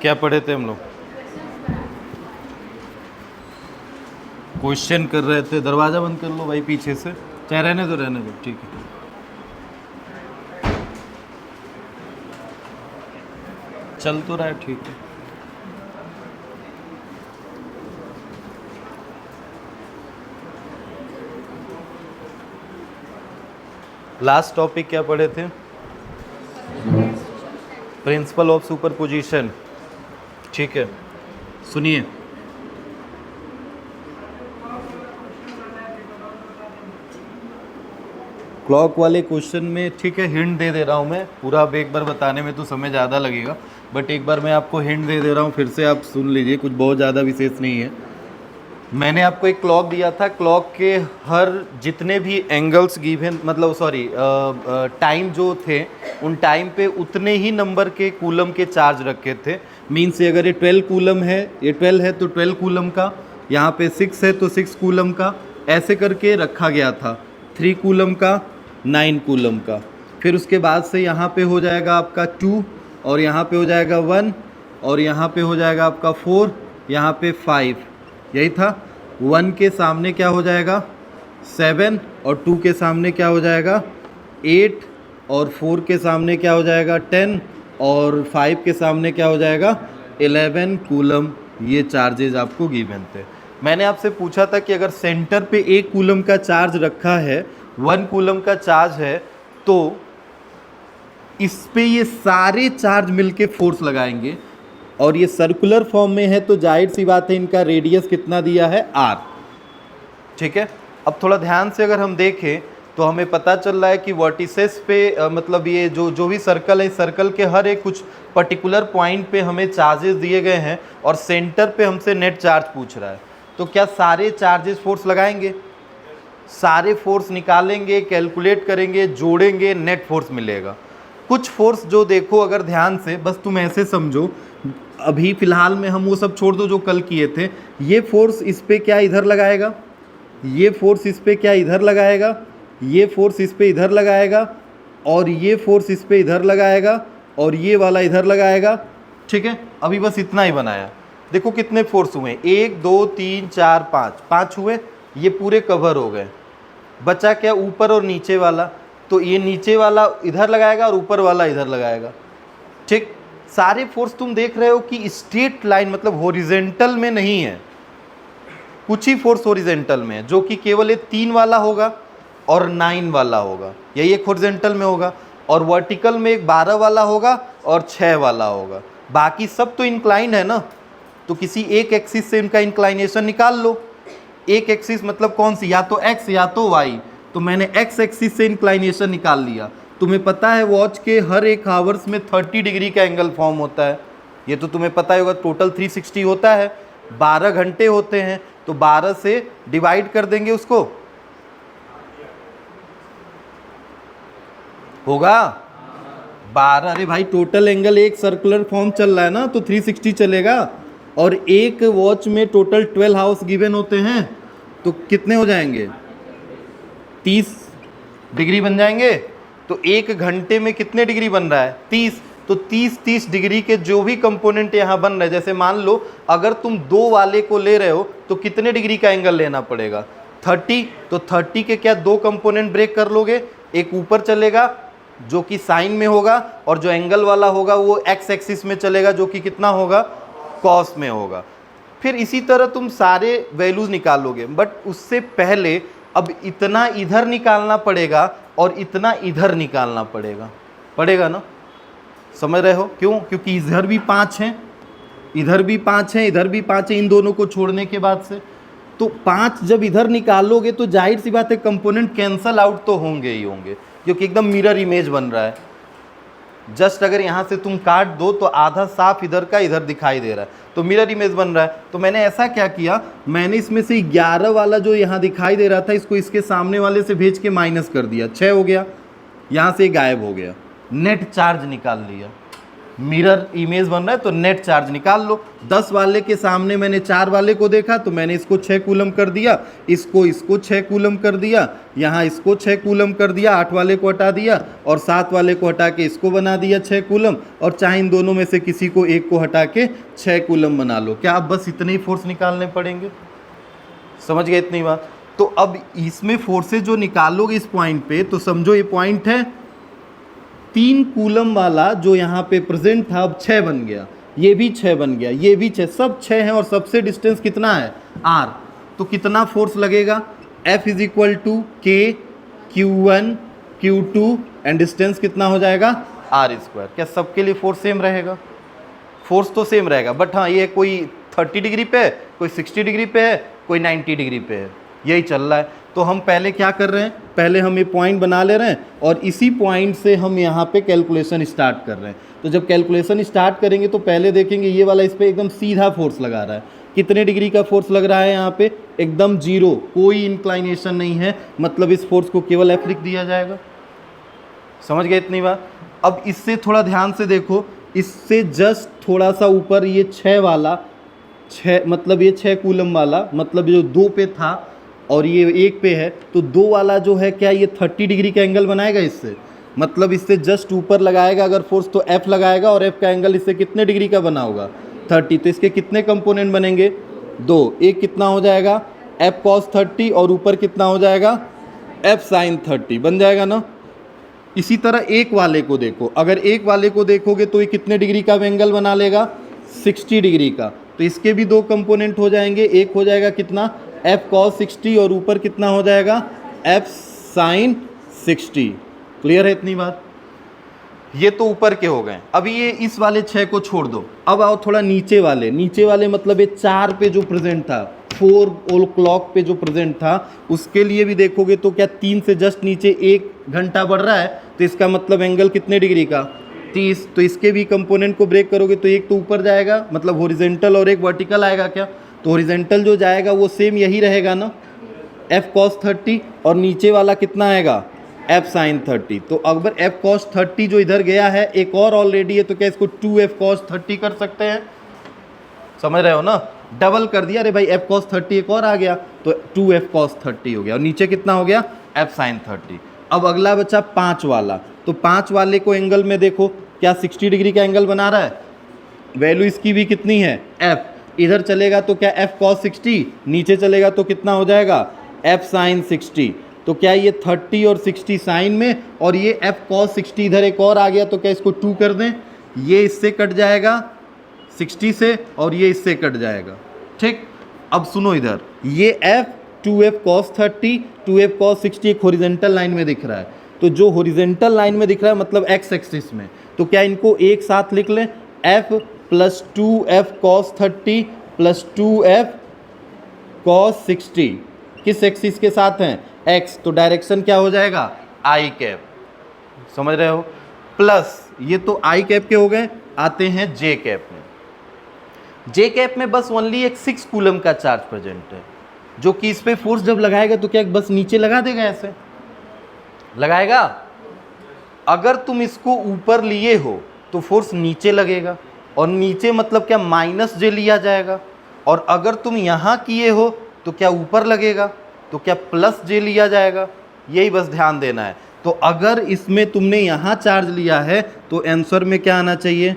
क्या पढ़े थे हम लोग? क्वेश्चन कर रहे थे। दरवाज़ा बंद कर लो भाई पीछे से, चाहे रहने दो ठीक है। चल तो रहा है ठीक है। लास्ट टॉपिक क्या पढ़े थे? Principle of superposition. ठीक है, सुनिए। क्लॉक वाले क्वेश्चन में, ठीक है, हिंट दे दे रहा हूँ मैं पूरा। अब एक बार बताने में तो समय ज़्यादा लगेगा, बट एक बार मैं आपको हिंट दे दे रहा हूँ, फिर से आप सुन लीजिए, कुछ बहुत ज़्यादा विशेष नहीं है। मैंने आपको एक क्लॉक दिया था, क्लॉक के हर जितने भी एंगल्स गिवन, मतलब सॉरी टाइम जो थे, उन टाइम पे उतने ही नंबर के कूलम के चार्ज रखे थे। मीन्स से अगर ये 12 कूलम है, ये 12 है तो 12 कूलम का, यहाँ पे 6 है तो 6 कूलम का, ऐसे करके रखा गया था। 3 कूलम का, 9 कूलम का। फिर उसके बाद से यहाँ पे हो जाएगा आपका 2, और यहाँ पे हो जाएगा 1, और यहाँ पे हो जाएगा आपका 4, यहाँ पे 5। यही था। 1 के सामने क्या हो जाएगा 7, और 2 के सामने क्या हो जाएगा 8, और 4 के सामने क्या हो जाएगा 10, और 5 के सामने क्या हो जाएगा 11 कूलम। ये चार्जेज आपको गिवन थे। मैंने आपसे पूछा था कि अगर सेंटर पे 1 कूलम का चार्ज रखा है, 1 कूलम का चार्ज है, तो इस पे ये सारे चार्ज मिलके फोर्स लगाएंगे, और ये सर्कुलर फॉर्म में है तो जाहिर सी बात है इनका रेडियस कितना दिया है r। ठीक है, अब थोड़ा ध्यान से अगर हम देखें तो हमें पता चल रहा है कि वर्टिसेस पे मतलब ये जो भी सर्कल है, सर्कल के हर एक कुछ पर्टिकुलर पॉइंट पे हमें चार्जेस दिए गए हैं, और सेंटर पे हमसे नेट चार्ज पूछ रहा है। तो क्या सारे चार्जेस फोर्स लगाएंगे? सारे फोर्स निकालेंगे, कैलकुलेट करेंगे, जोड़ेंगे, नेट फोर्स मिलेगा। कुछ फोर्स जो देखो अगर ध्यान से, बस तुम ऐसे समझो, अभी फिलहाल में हम वो सब छोड़ दो जो कल किए थे। ये फोर्स इस पे क्या इधर लगाएगा, ये फोर्स इस पे क्या इधर लगाएगा, ये फोर्स इस पे इधर लगाएगा, और ये फोर्स इस पे इधर लगाएगा, और ये वाला इधर लगाएगा। ठीक है, अभी बस इतना ही बनाया। देखो कितने फोर्स हुए, 1 2 3 4 5 हुए, ये पूरे कवर हो गए। बचा क्या, ऊपर और नीचे वाला। तो ये नीचे वाला इधर लगाएगा और ऊपर वाला इधर लगाएगा। ठीक, सारे फोर्स तुम देख रहे हो कि स्ट्रेट लाइन, मतलब हॉरिजॉन्टल में नहीं है। कुछ ही फोर्स हॉरिजॉन्टल में है, जो कि केवल ये 3 वाला होगा और 9 वाला होगा, यही एक हॉरिजॉन्टल में होगा। और वर्टिकल में एक 12 वाला होगा और 6 वाला होगा। बाकी सब तो इंक्लाइंड है ना, तो किसी एक एक्सिस से इनका इंक्लाइनेशन निकाल लो। एक एक्सिस मतलब कौन सी, या तो x या तो y। तो मैंने x एक्सिस से इंक्लाइनेशन निकाल लिया। तुम्हें पता है वॉच के हर एक आवर्स में 30 डिग्री का एंगल फॉर्म होता है, ये तो तुम्हें पता ही होगा। टोटल 360 होता है, 12 घंटे होते हैं, तो 12 से डिवाइड कर देंगे उसको, होगा 12। अरे भाई टोटल एंगल एक सर्कुलर फॉर्म चल रहा है ना, तो 360 चलेगा। और एक वॉच में टोटल 12 हाउस गिवन होते हैं, तो कितने हो जाएंगे 30 डिग्री बन जाएंगे। तो एक घंटे में कितने डिग्री बन रहा है 30। तो 30 डिग्री के जो भी कंपोनेंट यहाँ बन रहे हैं, जैसे मान लो अगर तुम 2 वाले को ले रहे हो तो कितने डिग्री का एंगल लेना पड़ेगा 30। तो 30 के क्या 2 कंपोनेंट ब्रेक कर लोगे, एक ऊपर चलेगा जो कि साइन में होगा, और जो एंगल वाला होगा वो एक्स एक्सिस में चलेगा, जो कि कितना होगा कॉस में होगा। फिर इसी तरह तुम सारे वैल्यूज निकालोगे, बट उससे पहले अब इतना इधर निकालना पड़ेगा और इतना इधर निकालना पड़ेगा ना, समझ रहे हो क्यों? क्योंकि इधर भी 5 हैं, इधर भी 5 हैं, इधर भी 5 हैं, इन दोनों को छोड़ने के बाद से। तो 5 जब इधर निकालोगे तो जाहिर सी बात है कंपोनेंट कैंसल आउट तो होंगे ही होंगे, क्योंकि एकदम मिरर इमेज बन रहा है। जस्ट अगर यहाँ से तुम काट दो तो आधा साफ इधर का इधर दिखाई दे रहा है, तो मिरर इमेज बन रहा है। तो मैंने ऐसा क्या किया, मैंने इसमें से 11 वाला जो यहाँ दिखाई दे रहा था, इसको इसके सामने वाले से भेज के माइनस कर दिया, 6 हो गया, यहाँ से गायब हो गया। नेट चार्ज निकाल लिया। मिरर इमेज बन रहा है तो नेट चार्ज निकाल लो। 10 वाले के सामने मैंने 4 वाले को देखा तो मैंने इसको 6 कूलम कर दिया, इसको 6 कूलम कर दिया, यहाँ इसको 6 कूलम कर दिया, 8 वाले को हटा दिया और 7 वाले को हटा के इसको बना दिया 6 कूलम, और चाहे इन दोनों में से किसी को एक को हटा के 6 कूलम बना लो। क्या अब बस इतने ही फोर्स निकालने पड़ेंगे? समझ गए इतनी बात? तो अब इसमें फोर्सेज जो निकालोगे इस पॉइंट पे, तो समझो ये पॉइंट है 3 कूलम वाला जो यहाँ पे प्रेजेंट था, अब 6 बन गया, ये भी 6 बन गया, ये भी 6, सब 6 हैं और सबसे डिस्टेंस कितना है? r। तो कितना फोर्स लगेगा? F इज इक्वल टू के Q1 Q2 एंड डिस्टेंस कितना हो जाएगा? r²। क्या सबके लिए फोर्स सेम रहेगा? फोर्स तो सेम रहेगा, बट हाँ ये कोई 30 डिग्री पे है, कोई 60 डिग्री पे है, कोई 90 डिग्री पे है, यही चल रहा है। तो हम पहले क्या कर रहे हैं, पहले हम ये पॉइंट बना ले रहे हैं और इसी पॉइंट से हम यहाँ पे कैलकुलेशन स्टार्ट कर रहे हैं। तो जब कैलकुलेशन स्टार्ट करेंगे तो पहले देखेंगे ये वाला इस पर एकदम सीधा फोर्स लगा रहा है। कितने डिग्री का फोर्स लग रहा है यहाँ पे? एकदम 0, कोई इंक्लाइनेशन नहीं है, मतलब इस फोर्स को केवल F लिख दिया जाएगा। समझ गए इतनी बात? अब इससे थोड़ा ध्यान से देखो, इससे जस्ट थोड़ा सा ऊपर ये 6 वाला, 6 मतलब ये 6 कूलम वाला, मतलब जो 2 पे था और ये 1 पे है, तो 2 वाला जो है क्या ये 30 डिग्री का एंगल बनाएगा इससे? मतलब इससे जस्ट ऊपर लगाएगा अगर फोर्स तो F लगाएगा, और F का एंगल इससे कितने डिग्री का बना होगा? 30। तो इसके कितने कंपोनेंट बनेंगे? 2। एक कितना हो जाएगा? F cos 30 और ऊपर कितना हो जाएगा? F sin 30 बन जाएगा ना। इसी तरह एक वाले को देखो, अगर एक वाले को देखोगे तो ये कितने डिग्री का एंगल बना लेगा? 60 डिग्री का। तो इसके भी 2 कंपोनेंट हो जाएंगे, एक हो जाएगा कितना? F cos 60 और ऊपर कितना हो जाएगा? F sin 60। क्लियर है इतनी बात? ये तो ऊपर के हो गए। अभी ये इस वाले 6 को छोड़ दो, अब आओ थोड़ा नीचे वाले। नीचे वाले मतलब ये 4 पे जो प्रेजेंट था, 4 ओल क्लॉक पे जो प्रेजेंट था, उसके लिए भी देखोगे तो क्या 3 से जस्ट नीचे 1 घंटा बढ़ रहा है, तो इसका मतलब एंगल कितने डिग्री का? 30। तो इसके भी कंपोनेंट को ब्रेक करोगे तो एक तो ऊपर जाएगा, मतलब हॉरिजॉन्टल, और एक वर्टिकल आएगा क्या? तो हॉरिजॉन्टल जो जाएगा वो सेम यही रहेगा ना, F cos 30, और नीचे वाला कितना आएगा? F sin 30। तो अगर F cos 30 जो इधर गया है, एक और ऑलरेडी है, तो क्या इसको 2F cos 30 कर सकते हैं? समझ रहे हो ना? डबल कर दिया, अरे भाई F cos 30 एक और आ गया तो 2F cos 30 हो गया, और नीचे कितना हो गया? F sin 30। अब अगला बचा 5 वाला। तो 5 वाले को एंगल में देखो, क्या 60 डिग्री का एंगल बना रहा है? वैल्यू इसकी भी कितनी है? F। इधर चलेगा तो क्या F cos 60, नीचे चलेगा तो कितना हो जाएगा? F sin 60। तो क्या ये 30 और 60 साइन में, और ये F cos 60 इधर एक और आ गया, तो क्या इसको 2 कर दें? ये इससे कट जाएगा 60 से, और ये इससे कट जाएगा। ठीक, अब सुनो इधर, ये F 2F cos 30, 2F cos 60 एक हॉरिजॉन्टल लाइन में दिख रहा है। तो जो हॉरिजॉन्टल लाइन में दिख रहा है मतलब x एक्सिस में, तो क्या इनको एक साथ लिख लें? F plus 2F cos 30 plus 2F cos 60 किस एक्सिस के साथ हैं? x। तो डायरेक्शन क्या हो जाएगा? i cap. समझ रहे हो? प्लस ये तो i कैप के हो गए, आते हैं j कैप में। j कैप में बस ओनली एक 6 कूलम का चार्ज प्रेजेंट है, जो कि इस पे फोर्स जब लगाएगा तो क्या बस नीचे लगा देगा? ऐसे लगाएगा? अगर तुम इसको ऊपर लिए हो तो फोर्स नीचे लगेगा, और नीचे मतलब क्या? माइनस j लिया जाएगा। और अगर तुम यहाँ किए हो तो क्या ऊपर लगेगा? तो क्या प्लस j लिया जाएगा? यही बस ध्यान देना है। तो अगर इसमें तुमने यहाँ चार्ज लिया है तो आंसर में क्या आना चाहिए?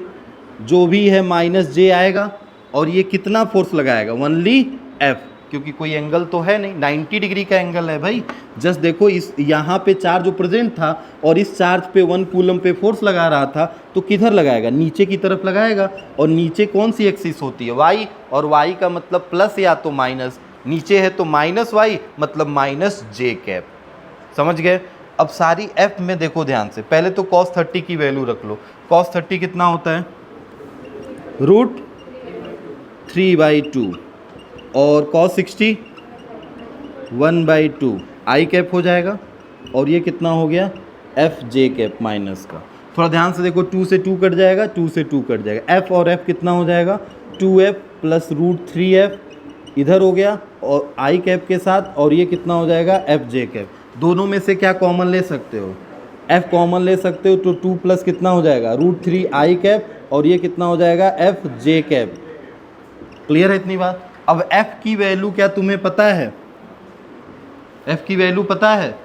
जो भी है माइनस j आएगा, और ये कितना फोर्स लगाएगा? ओनली F, क्योंकि कोई एंगल तो है नहीं, 90 डिग्री का एंगल है भाई। जस्ट देखो, इस यहाँ पे चार्ज जो प्रेजेंट था और इस चार्ज पे 1 कूलम पे फोर्स लगा रहा था, तो किधर लगाएगा? नीचे की तरफ लगाएगा। और नीचे कौन सी एक्सिस होती है? y, और y का मतलब प्लस या तो माइनस, नीचे है तो माइनस y मतलब माइनस j कैप। समझ गए? अब सारी F में देखो ध्यान से, पहले तो cos 30 की वैल्यू रख लो। cos 30 कितना होता है? √3/2, और cos 60 1/2 i कैप हो जाएगा, और ये कितना हो गया? F j कैप माइनस का। थोड़ा ध्यान से देखो, 2 से 2 कट जाएगा, 2 से 2 कट जाएगा। F और F कितना हो जाएगा? 2F प्लस √3F इधर हो गया, और i कैप के साथ, और ये कितना हो जाएगा? F j cap. दोनों में से क्या कॉमन ले सकते हो? एफ कॉमन ले सकते हो तो 2 प्लस कितना हो जाएगा √3 आई कैप, और ये कितना हो जाएगा एफ जे कैप। क्लियर है इतनी बात। अब एफ की वैल्यू क्या तुम्हें पता है, एफ की वैल्यू पता है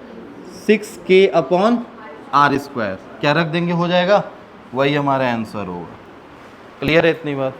6k/r², क्या रख देंगे हो जाएगा, वही हमारा आंसर होगा। क्लियर है इतनी बात।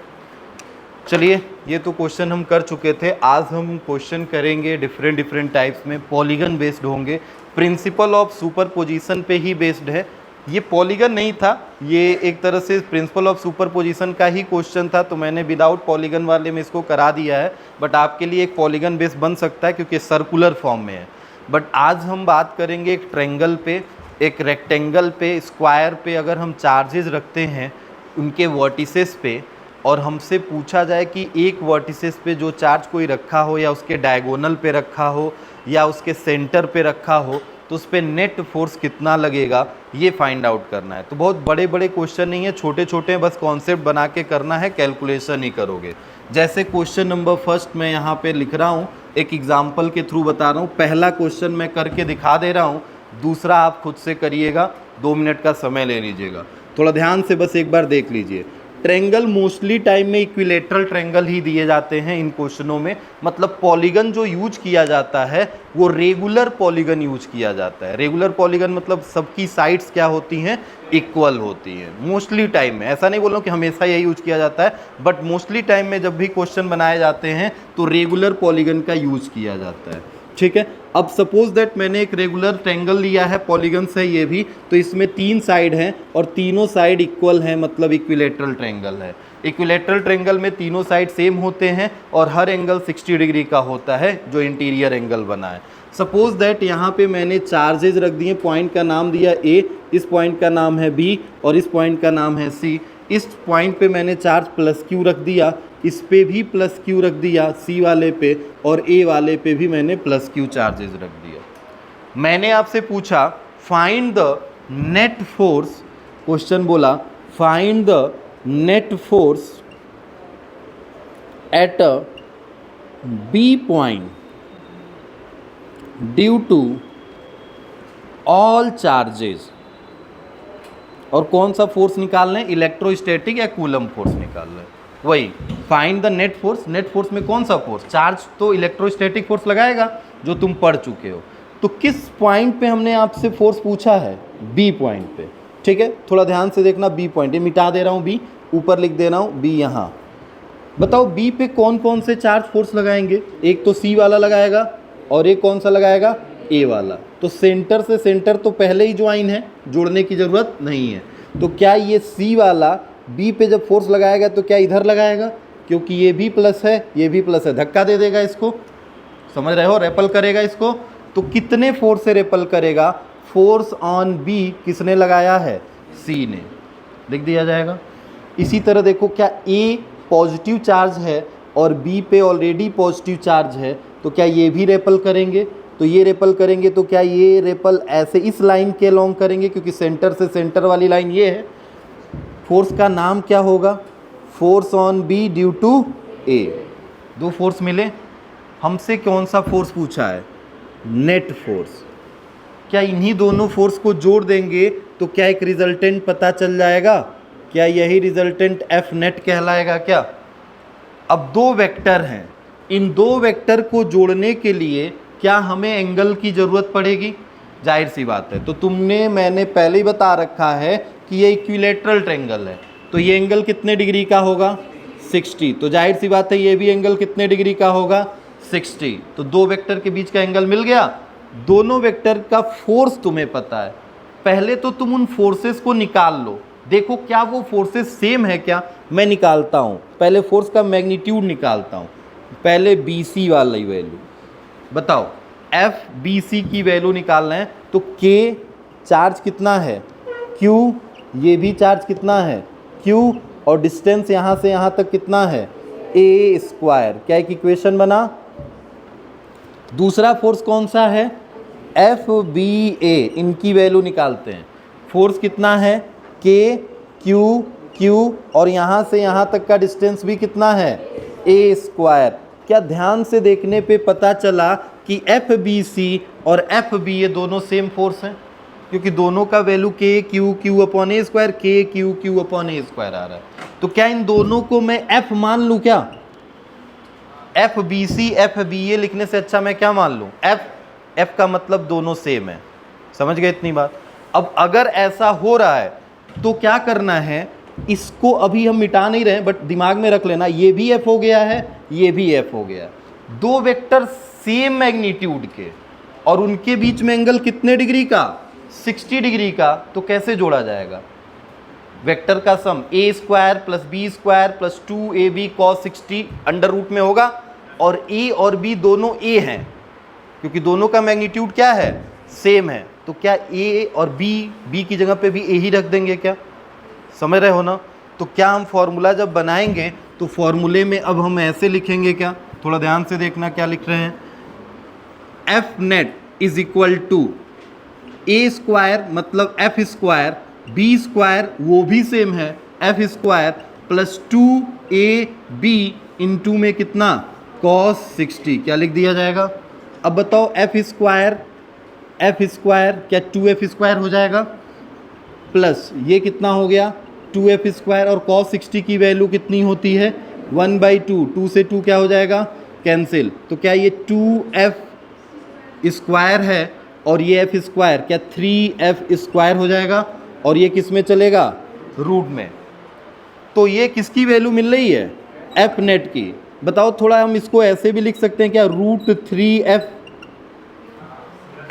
चलिए ये तो क्वेश्चन हम कर चुके थे। आज हम क्वेश्चन करेंगे डिफरेंट टाइप्स में, पॉलीगन बेस्ड होंगे, प्रिंसिपल ऑफ सुपरपोजिशन पे ही बेस्ड है। ये पॉलीगन नहीं था, ये एक तरह से प्रिंसिपल ऑफ सुपरपोजिशन का ही क्वेश्चन था, तो मैंने विदाउट पॉलीगन वाले में इसको करा दिया है। बट आपके लिए एक पॉलीगन बेस्ड बन सकता है क्योंकि सर्कुलर फॉर्म में है। बट आज हम बात करेंगे एक ट्रायंगल पे, एक रेक्टेंगल पे, स्क्वायर पे अगर हम चार्जेस रखते हैं उनके वर्टिसेस पे, और हमसे पूछा जाए कि एक वर्टिसेस पे जो चार्ज कोई रखा हो या उसके डायगोनल पे रखा हो या उसके सेंटर पे रखा हो तो उस पर नेट फोर्स कितना लगेगा, ये फाइंड आउट करना है। तो बहुत बड़े बड़े क्वेश्चन नहीं है, छोटे छोटे बस कॉन्सेप्ट बना के करना है, कैलकुलेशन ही करोगे। जैसे क्वेश्चन नंबर फर्स्ट मैं यहाँ पे लिख रहा हूँ, एक एग्जाम्पल के थ्रू बता रहा हूँ। पहला क्वेश्चन मैं करके दिखा दे रहा हूँ, दूसरा आप खुद से करिएगा, 2 मिनट का समय ले लीजिएगा। थोड़ा ध्यान से बस एक बार देख लीजिए। ट्रायंगल मोस्टली टाइम में इक्विलेटरल ट्रायंगल ही दिए जाते हैं इन क्वेश्चनों में, मतलब पॉलीगन जो यूज किया जाता है वो रेगुलर पॉलीगन यूज किया जाता है। रेगुलर पॉलीगन मतलब सबकी साइड्स क्या होती हैं, इक्वल होती हैं मोस्टली टाइम में। ऐसा नहीं बोल रहा हूँ कि हमेशा यही यूज किया जाता है, बट मोस्टली टाइम में जब भी क्वेश्चन बनाए जाते हैं तो रेगुलर पॉलीगन का यूज किया जाता है। ठीक है, अब सपोज दैट मैंने एक रेगुलर ट्रायंगल लिया है, पॉलीगन से ये भी, तो इसमें 3 साइड हैं और तीनों साइड इक्वल हैं, मतलब इक्विलेटरल ट्रायंगल है। इक्विलेटरल ट्रायंगल में तीनों साइड सेम होते हैं और हर एंगल 60 डिग्री का होता है जो इंटीरियर एंगल बना है। सपोज दैट यहाँ पे मैंने चार्जेस रख दिए, पॉइंट का नाम दिया A, इस पॉइंट का नाम है B और इस पॉइंट का नाम है C। इस पॉइंट पे मैंने चार्ज +Q रख दिया, इस पे भी +Q रख दिया C वाले पे, और A वाले पे भी मैंने +Q चार्जेस रख दिया। मैंने आपसे पूछा find the net force, question बोला find the net force at a B point due to all charges. और कौन सा फोर्स निकालना है, इलेक्ट्रोस्टैटिक या कूलम फोर्स निकालना है। वही find the net force, net force में कौन सा फोर्स, चार्ज तो इलेक्ट्रोस्टैटिक फोर्स लगाएगा जो तुम पढ़ चुके हो। तो किस पॉइंट पे हमने आपसे फोर्स पूछा है, बी पॉइंट पे। ठीक है, थोड़ा ध्यान से देखना, बी पॉइंट, ये मिटा दे रहा हूँ, बी ऊपर लिख दे रहा हूँ, बी यहाँ। बताओ बी पे कौन कौन से चार्ज फोर्स लगाएंगे, एक तो सी वाला लगाएगा और एक कौन सा लगाएगा, ए वाला। तो सेंटर से सेंटर तो पहले ही ज्वाइन है, जोड़ने की ज़रूरत नहीं है। तो क्या ये सी वाला बी पे जब फोर्स लगाएगा तो क्या इधर लगाएगा, क्योंकि ये भी प्लस है ये भी प्लस है, धक्का दे देगा इसको, समझ रहे हो, रेपल करेगा इसको। तो कितने फोर्स से रेपल करेगा, फोर्स ऑन बी किसने लगाया है, सी ने, लिख दिया जाएगा। इसी तरह देखो, क्या ए पॉजिटिव चार्ज है और बी पे ऑलरेडी पॉजिटिव चार्ज है, तो क्या ये भी रेपल करेंगे, तो ये रेपल करेंगे। तो क्या ये रेपल ऐसे इस लाइन के लॉन्ग करेंगे, क्योंकि सेंटर से सेंटर वाली लाइन ये है। फोर्स का नाम क्या होगा, force on B due to A. 2 force मिले, हमसे कौन सा फोर्स पूछा है, नेट फोर्स। क्या इन्हीं दोनों फोर्स को जोड़ देंगे तो क्या एक रिजल्टेंट पता चल जाएगा, क्या यही रिजल्टेंट एफ नेट कहलाएगा क्या। अब 2 वेक्टर हैं, इन 2 वेक्टर को जोड़ने के लिए क्या हमें एंगल की ज़रूरत पड़ेगी, जाहिर सी बात है। तो मैंने पहले ही बता रखा है कि ये इक्विलेटरल ट्रायंगल है, तो ये एंगल कितने डिग्री का होगा, 60। तो जाहिर सी बात है ये भी एंगल कितने डिग्री का होगा, 60। तो 2 वेक्टर के बीच का एंगल मिल गया। दोनों वेक्टर का फोर्स तुम्हें पता है, पहले तो तुम उन फोर्सेस को निकाल लो, देखो क्या वो फोर्सेस सेम है क्या। मैं निकालता हूँ, पहले फोर्स का मैग्नीट्यूड निकालता हूँ, पहले BC वाला ही वैल्यू बताओ, FBC की वैल्यू निकालना है। तो K चार्ज कितना है, Q ये भी चार्ज कितना है, Q, और डिस्टेंस यहाँ से यहाँ तक कितना है, A²। क्या एक इक्वेशन बना। दूसरा फोर्स कौन सा है, FBA, इनकी वैल्यू निकालते हैं। फोर्स कितना है, K Q और यहाँ से यहाँ तक का डिस्टेंस भी कितना है, A²। क्या ध्यान से देखने पे पता चला कि FBC और FB ये दोनों सेम फोर्स हैं। क्योंकि दोनों का वैल्यू के क्यू क्यू अपॉन ए स्क्वायर, के क्यू क्यू अपॉन ए स्क्वायर आ रहा है। तो क्या इन दोनों को मैं एफ मान लूं क्या? F B C F B A लिखने से अच्छा मैं क्या मान लूं? एफ। एफ का मतलब दोनों सेम है। समझ गए इतनी बात? अब अगर ऐसा हो रहा है तो क्या करना है, इसको अभी हम मिटा नहीं रहे, बट दिमाग में रख लेना, ये भी एफ हो गया है, ये भी एफ हो गया है। दो वेक्टर सेम मैग्नीट्यूड के और उनके बीच में एंगल कितने डिग्री का? 60 डिग्री का। तो कैसे जोड़ा जाएगा? वेक्टर का sum A square plus B square plus 2ab cos 60 under root में होगा, और ए और बी दोनों ए हैं क्योंकि दोनों का मैग्नीट्यूड क्या है? सेम है। तो क्या ए और बी की जगह पे भी ए ही रख देंगे क्या? समझ रहे हो ना? तो क्या हम फॉर्मूला जब बनाएंगे तो फॉर्मूले में अब हम ऐसे लिखेंगे क्या? थोड़ा ध्यान से देखना क्या लिख रहे हैं। F net is equal to A square मतलब एफ स्क्वायर, बी स्क्वायर वो भी सेम है F square, plus 2ab into में कितना? cos 60। क्या लिख दिया जाएगा? अब बताओ एफ स्क्वायर क्या 2f स्क्वायर हो जाएगा, प्लस ये कितना हो गया 2f स्क्वायर, और cos 60 की वैल्यू कितनी होती है? 1/2। 2 से 2 क्या हो जाएगा? कैंसिल। तो क्या ये 2f स्क्वायर है और ये f स्क्वायर क्या 3f स्क्वायर हो जाएगा, और ये किस में चलेगा? रूट में। तो ये किसकी वैल्यू मिल रही है? एफ नेट की। बताओ थोड़ा, हम इसको ऐसे भी लिख सकते हैं क्या? √3f,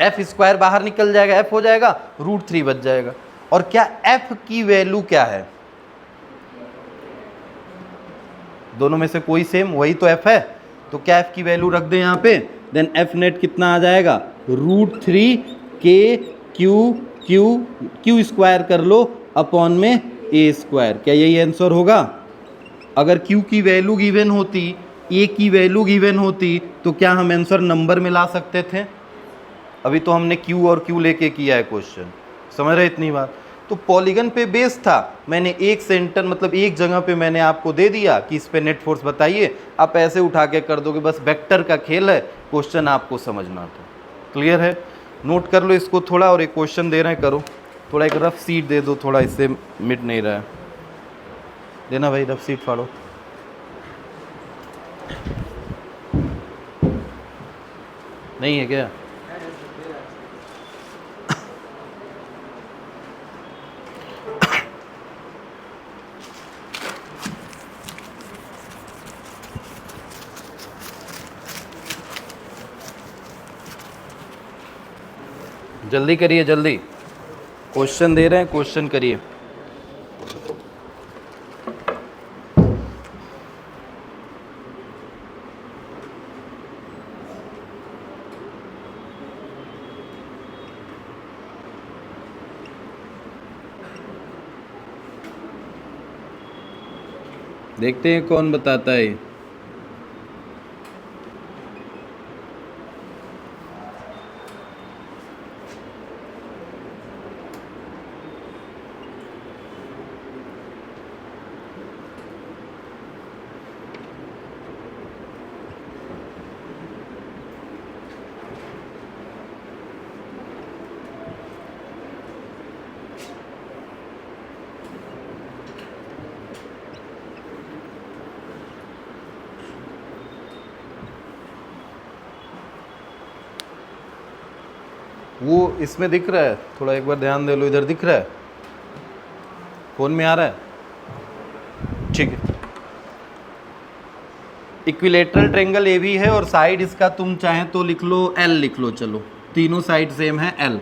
एफ स्क्वायर बाहर निकल जाएगा, एफ हो जाएगा, √3 बच जाएगा। और क्या एफ की वैल्यू क्या है? दोनों में से कोई सेम, वही तो एफ है। तो क्या एफ की वैल्यू रख दें यहाँ पे? देन एफ नेट कितना आ जाएगा? √3 के क्यू स्क्वायर कर लो अपॉन में ए स्क्वायर। क्या यही आंसर होगा? अगर क्यू की वैल्यू गिवन होती, ए की वैल्यू गिवन होती, तो क्या हम आंसर नंबर में ला सकते थे? अभी तो हमने क्यू और क्यू लेके किया है क्वेश्चन। समझ रहे इतनी बात? तो पॉलीगन पे बेस था, मैंने एक सेंटर मतलब एक जगह पे मैंने आपको दे दिया कि इस पे नेट फोर्स बताइए, आप ऐसे उठा के कर दोगे, बस वेक्टर का खेल है, क्वेश्चन आपको समझना था। क्लियर है? नोट कर लो इसको थोड़ा, और एक क्वेश्चन दे रहे हैं करो। थोड़ा एक रफ सीट दे दो, थोड़ा इससे मिट नहीं रहा है। देना भाई, रफ सीट फाड़ो। नहीं है क्या? जल्दी करिए, जल्दी क्वेश्चन दे रहे हैं, क्वेश्चन करिए। देखते हैं कौन बताता है। वो इसमें दिख रहा है, थोड़ा एक बार ध्यान दे लो, इधर दिख रहा है, फोन में आ रहा है? ठीक है। इक्विलेटरल ट्रायंगल ए बी है और साइड इसका तुम चाहें तो लिख लो एल, लिख लो, चलो तीनों साइड सेम है L.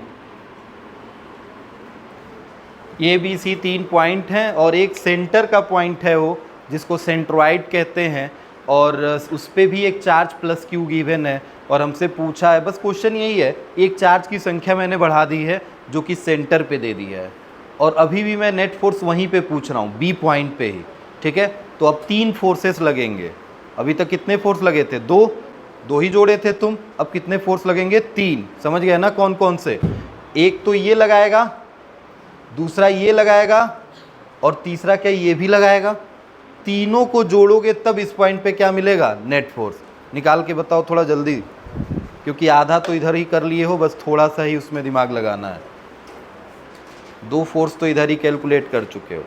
A B C 3 point हैं और एक सेंटर का पॉइंट है वो जिसको सेंट्रॉइड कहते हैं, और उस पर भी एक चार्ज प्लस क्यू गिवन है, और हमसे पूछा है, बस क्वेश्चन यही है, एक चार्ज की संख्या मैंने बढ़ा दी है जो कि सेंटर पे दे दी है, और अभी भी मैं नेट फोर्स वहीं पे पूछ रहा हूँ, बी पॉइंट पे ही। ठीक है, तो अब 3 फोर्सेस लगेंगे। अभी तक कितने फोर्स लगे थे? 2 ही जोड़े थे तुम, अब कितने फोर्स लगेंगे? 3। समझ गए ना कौन कौन से? एक तो ये लगाएगा, दूसरा ये लगाएगा, और तीसरा क्या ये भी लगाएगा। तीनों को जोड़ोगे तब इस पॉइंट पे क्या मिलेगा? Net force. निकाल के बताओ थोड़ा जल्दी, क्योंकि आधा तो इधर ही कर लिए हो, बस थोड़ा सा ही उसमें दिमाग लगाना है। दो फोर्स तो इधर ही कैलकुलेट कर चुके हो।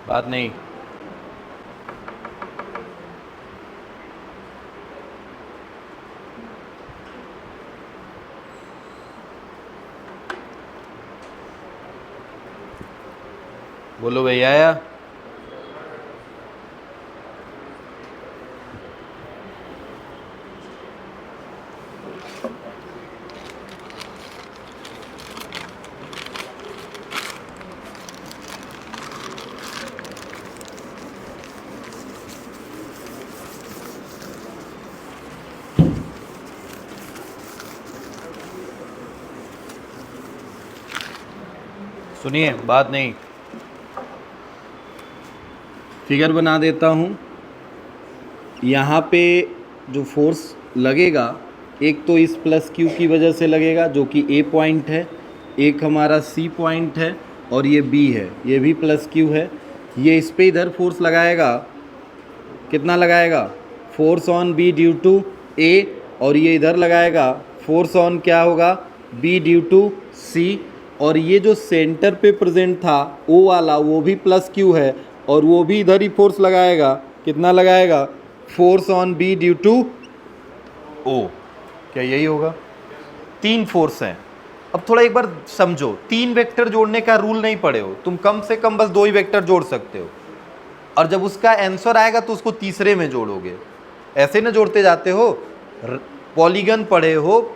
बात नहीं। बोलो भैया। आया? सुनिए, बात नहीं। फिगर बना देता हूँ। यहाँ पे जो फोर्स लगेगा, एक तो इस प्लस क्यू की वजह से लगेगा जो कि ए पॉइंट है, एक हमारा सी पॉइंट है और ये बी है, ये भी प्लस क्यू है। ये इस पे इधर फोर्स लगाएगा, कितना लगाएगा? Force on B due to A, और ये इधर लगाएगा फोर्स ऑन क्या होगा? B due to C. और ये जो सेंटर पे प्रेजेंट था ओ वाला, वो भी प्लस क्यू है और वो भी इधर ही फोर्स लगाएगा, कितना लगाएगा? Force on B due to O. क्या यही होगा? तीन फोर्स हैं। अब थोड़ा एक बार समझो, तीन वेक्टर जोड़ने का रूल नहीं पढ़े हो तुम, कम से कम बस दो ही वेक्टर जोड़ सकते हो, और जब उसका आंसर आएगा तो उसको तीसरे में जोड़ोगे। ऐसे ना जोड़ते जाते हो। पॉलीगन पढ़े हो,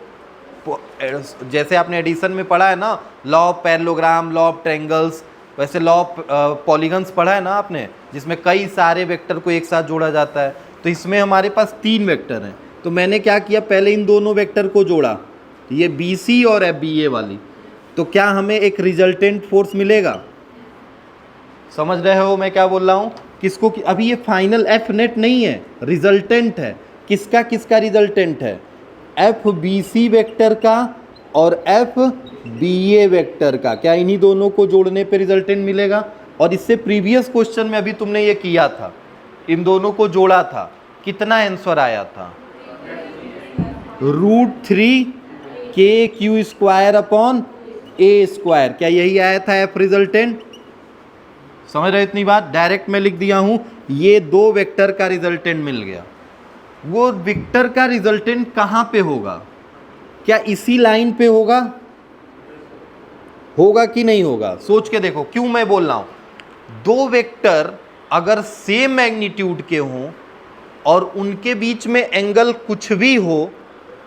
जैसे आपने एडिशन में पढ़ा है ना, law of parallelogram, law of triangles, वैसे लॉ ऑफ पॉलीगन्स पढ़ा है ना आपने, जिसमें कई सारे वेक्टर को एक साथ जोड़ा जाता है। तो इसमें हमारे पास तीन वेक्टर हैं, तो मैंने क्या किया, पहले इन दोनों वेक्टर को जोड़ा, ये बी सी और एफ बी ए वाली। तो क्या हमें एक रिजल्टेंट फोर्स मिलेगा? समझ रहे हो मैं क्या बोल रहा हूँ? किसको कि अभी ये फाइनल एफ नेट नहीं है, रिजल्टेंट है। किसका किसका रिजल्टेंट है? एफ बी सी वेक्टर का और एफ बी ए वेक्टर का। क्या इन्हीं दोनों को जोड़ने पे रिजल्टेंट मिलेगा? और इससे प्रीवियस क्वेश्चन में अभी तुमने ये किया था, इन दोनों को जोड़ा था, कितना आंसर आया था? √3 के क्यू स्क्वायर अपॉन ए स्क्वायर। क्या यही आया था एफ रिजल्टेंट? समझ रहे इतनी बात? डायरेक्ट मैं लिख दिया हूं, ये दो वेक्टर का रिजल्टेंट मिल गया। वो वेक्टर का रिजल्टेंट कहां पे होगा? क्या इसी लाइन पे होगा? होगा कि नहीं होगा? सोच के देखो। क्यों मैं बोल रहा हूं, दो वेक्टर अगर सेम मैग्नीट्यूड के हों और उनके बीच में एंगल कुछ भी हो,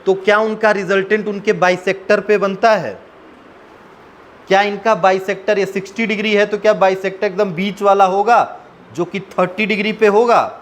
तो क्या उनका रिजल्टेंट उनके बाइसेक्टर पे बनता है? क्या इनका बाइसेक्टर, ये 60 डिग्री है तो क्या बाइसेक्टर एकदम बीच वाला होगा जो कि 30 डिग्री पे होगा?